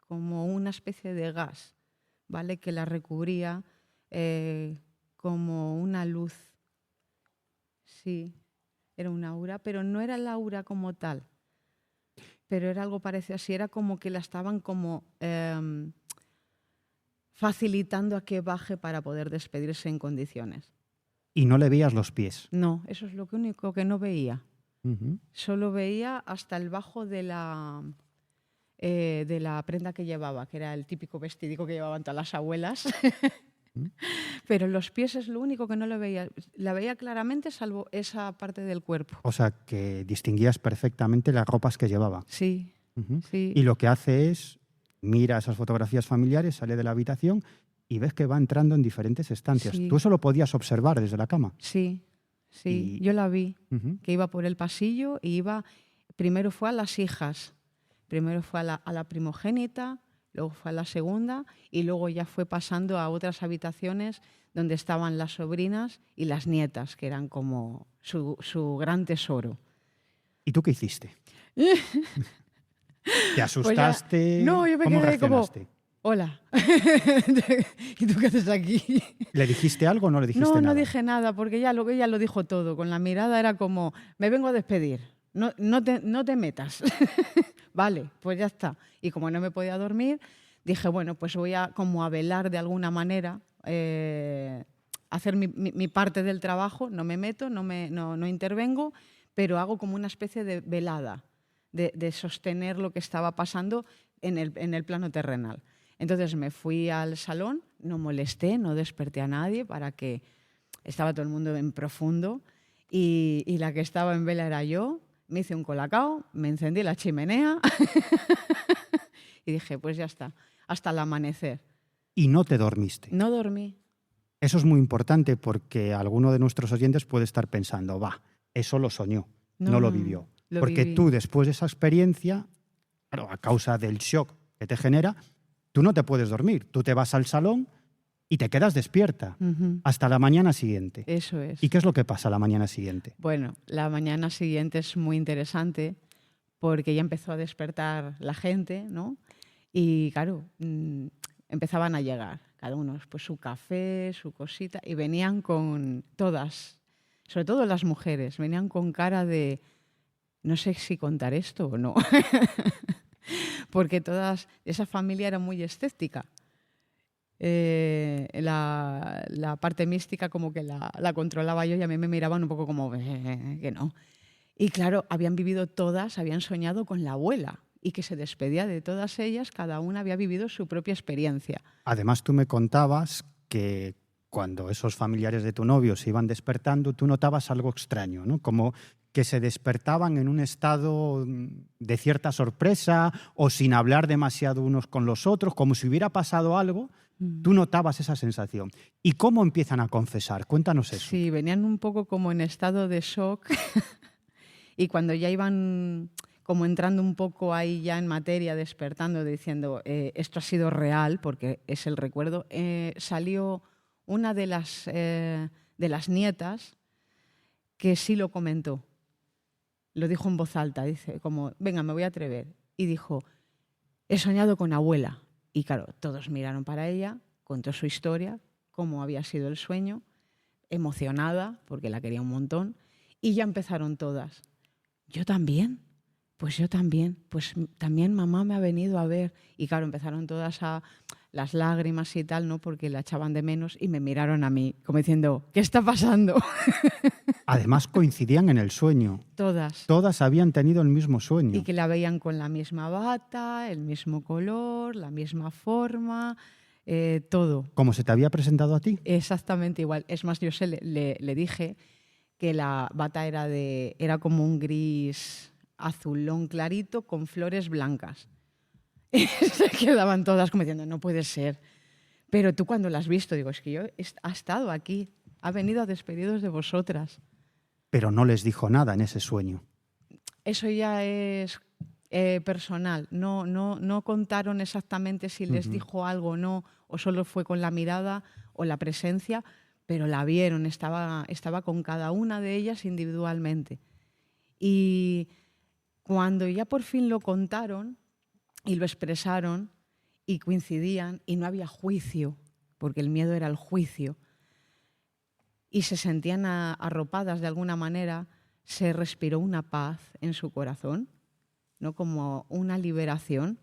Como una especie de gas, ¿vale? Que la recubría como una luz. Sí, era una aura, pero no era la aura como tal. Pero era algo parecido así, era como que la estaban como facilitando a que baje para poder despedirse en condiciones. ¿Y no le veías los pies? No, eso es lo único que no veía. Solo veía hasta el bajo de la prenda que llevaba, que era el típico vestidico que llevaban todas las abuelas. Pero los pies es lo único que no le veía. La veía claramente salvo esa parte del cuerpo. O sea, que distinguías perfectamente las ropas que llevaba. Sí, sí. Y lo que hace es mira esas fotografías familiares, sale de la habitación y ves que va entrando en diferentes estancias. Sí. ¿Tú eso lo podías observar desde la cama? Sí, yo la vi, que iba por el pasillo y iba, primero fue a las hijas, primero fue a la primogénita, luego fue a la segunda y luego ya fue pasando a otras habitaciones donde estaban las sobrinas y las nietas, que eran como su gran tesoro. ¿Y tú qué hiciste? ¿Te asustaste? Pues no, yo me ¿Cómo quedé como, reaccionaste? hola, ¿y tú qué haces aquí? ¿Le dijiste algo o no le dijiste nada? No dije nada, porque ella lo dijo todo. Con la mirada era como, me vengo a despedir, no te metas. Vale, pues ya está. Y como no me podía dormir, dije, bueno, pues voy a como a velar de alguna manera, hacer mi parte del trabajo, no me meto, no intervengo, pero hago como una especie de velada, de sostener lo que estaba pasando en el plano terrenal. Entonces me fui al salón, no molesté, no desperté a nadie, para que estaba todo el mundo en profundo y la que estaba en vela era yo. Me hice un colacao, me encendí la chimenea y dije, pues ya está, hasta el amanecer. ¿Y no te dormiste? No dormí. Eso es muy importante porque alguno de nuestros oyentes puede estar pensando, eso lo soñó, no lo vivió. Porque viví. tú, después de esa experiencia, claro, a causa del shock que te genera, tú no te puedes dormir. Tú te vas al salón y te quedas despierta hasta la mañana siguiente. Eso es. ¿Y qué es lo que pasa la mañana siguiente? Bueno, la mañana siguiente es muy interesante porque ya empezó a despertar la gente, ¿no? Y claro, empezaban a llegar, cada uno pues su café, su cosita, y venían con todas, sobre todo las mujeres, venían con cara de, no sé si contar esto o no, porque esa familia era muy escéptica. La parte mística como que la controlaba yo y a mí me miraban un poco como que no. Y claro, habían soñado con la abuela y que se despedía de todas ellas, cada una había vivido su propia experiencia. Además, tú me contabas que cuando esos familiares de tu novio se iban despertando, tú notabas algo extraño, ¿no? Como que se despertaban en un estado de cierta sorpresa o sin hablar demasiado unos con los otros, como si hubiera pasado algo. Tú notabas esa sensación. ¿Y cómo empiezan a confesar? Cuéntanos eso. Sí, venían un poco como en estado de shock y cuando ya iban como entrando un poco ahí ya en materia, despertando, diciendo esto ha sido real, porque es el recuerdo, salió una de las nietas que sí lo comentó. Lo dijo en voz alta, dice como, venga, me voy a atrever. Y dijo, he soñado con abuela. Y claro, todos miraron para ella, contó su historia, cómo había sido el sueño, emocionada, porque la quería un montón, y ya empezaron todas. Yo también, pues también mamá me ha venido a ver. Y claro, empezaron todas a las lágrimas y tal, ¿no? Porque la echaban de menos y me miraron a mí, como diciendo, ¿qué está pasando? Además coincidían en el sueño. Todas. Todas habían tenido el mismo sueño. Y que la veían con la misma bata, el mismo color, la misma forma, todo. ¿Cómo se te había presentado a ti? Exactamente igual. Es más, yo le dije que la bata era como un gris azulón clarito con flores blancas. Y se quedaban todas como diciendo, no puede ser. Pero tú cuando la has visto, digo, es que ha estado aquí, ha venido a despediros de vosotras. Pero no les dijo nada en ese sueño. Eso ya es personal. No contaron exactamente si les dijo algo o no, o solo fue con la mirada o la presencia, pero la vieron, estaba con cada una de ellas individualmente. Y cuando ya por fin lo contaron y lo expresaron y coincidían y no había juicio, porque el miedo era el juicio, y se sentían arropadas de alguna manera, se respiró una paz en su corazón, ¿no? Como una liberación.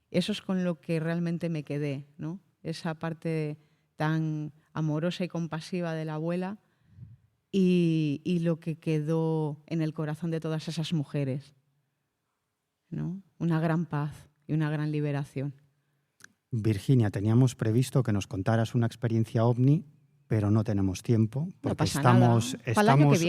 Eso es con lo que realmente me quedé, ¿no? Esa parte tan amorosa y compasiva de la abuela y lo que quedó en el corazón de todas esas mujeres, ¿no? Una gran paz y una gran liberación. Virginia, teníamos previsto que nos contaras una experiencia ovni, pero no tenemos tiempo, porque estamos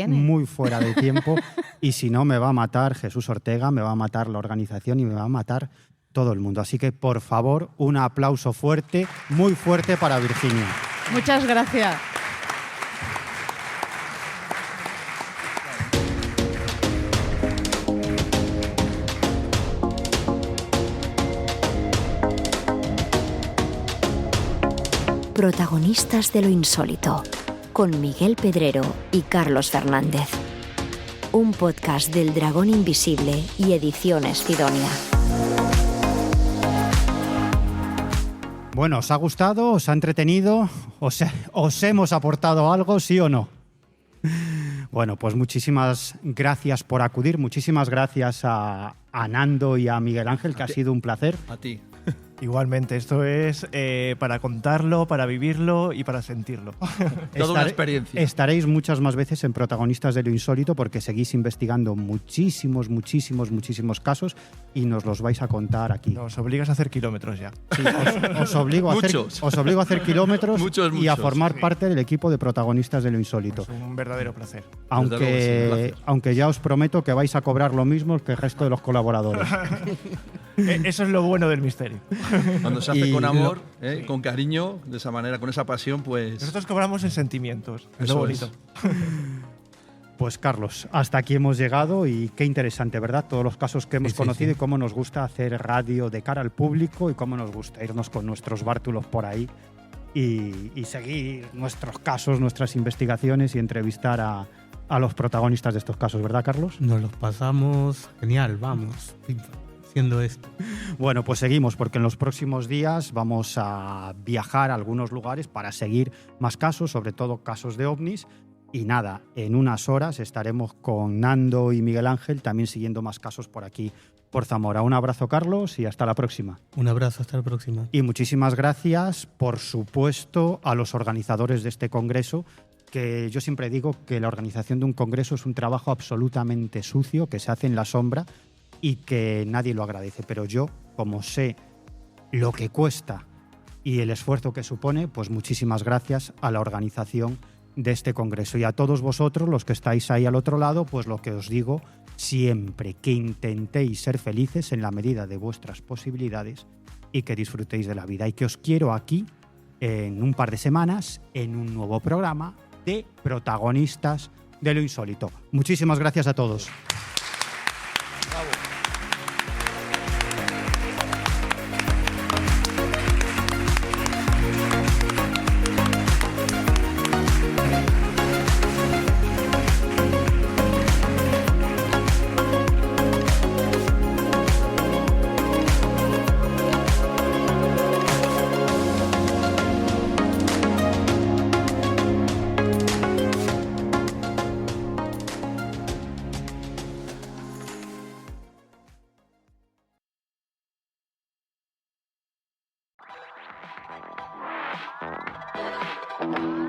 muy fuera de tiempo y si no me va a matar Jesús Ortega, me va a matar la organización y me va a matar todo el mundo. Así que, por favor, un aplauso fuerte, muy fuerte para Virginia. Muchas gracias. Protagonistas de lo insólito, con Miguel Pedrero y Carlos Fernández. Un podcast del Dragón Invisible y Ediciones Fidonia. Bueno, ¿os ha gustado? ¿Os ha entretenido? ¿Os hemos aportado algo, sí o no? Bueno, pues muchísimas gracias por acudir. Muchísimas gracias a Nando y a Miguel Ángel, que ha sido un placer. A ti. Igualmente, esto es para contarlo, para vivirlo y para sentirlo. Toda una experiencia. Estaréis muchas más veces en Protagonistas de lo Insólito porque seguís investigando muchísimos casos y nos los vais a contar aquí. Nos obligas a hacer kilómetros ya. Sí, os obligo a hacer kilómetros muchos. Y a formar parte del equipo de Protagonistas de lo Insólito. Es un verdadero placer. Aunque ya os prometo que vais a cobrar lo mismo que el resto de los colaboradores. Eso es lo bueno del misterio. Cuando se hace con amor, con cariño, de esa manera, con esa pasión, pues... Nosotros cobramos en sentimientos. Es lo bonito. Pues Carlos, hasta aquí hemos llegado y qué interesante, ¿verdad? Todos los casos que hemos conocido y cómo nos gusta hacer radio de cara al público y cómo nos gusta irnos con nuestros bártulos por ahí y seguir nuestros casos, nuestras investigaciones y entrevistar a los protagonistas de estos casos, ¿verdad, Carlos? Nos los pasamos genial, vamos, haciendo esto. Bueno, pues seguimos porque en los próximos días vamos a viajar a algunos lugares para seguir más casos, sobre todo casos de ovnis. Y nada, en unas horas estaremos con Nando y Miguel Ángel también siguiendo más casos por aquí, por Zamora. Un abrazo, Carlos, y hasta la próxima. Un abrazo, hasta la próxima. Y muchísimas gracias, por supuesto, a los organizadores de este congreso, que yo siempre digo que la organización de un congreso es un trabajo absolutamente sucio, que se hace en la sombra y que nadie lo agradece. Pero yo, como sé lo que cuesta y el esfuerzo que supone, pues muchísimas gracias a la organización de este congreso. Y a todos vosotros, los que estáis ahí al otro lado, pues lo que os digo siempre, que intentéis ser felices en la medida de vuestras posibilidades y que disfrutéis de la vida. Y que os quiero aquí en un par de semanas en un nuevo programa de Protagonistas de lo Insólito. Muchísimas gracias a todos. Thank you.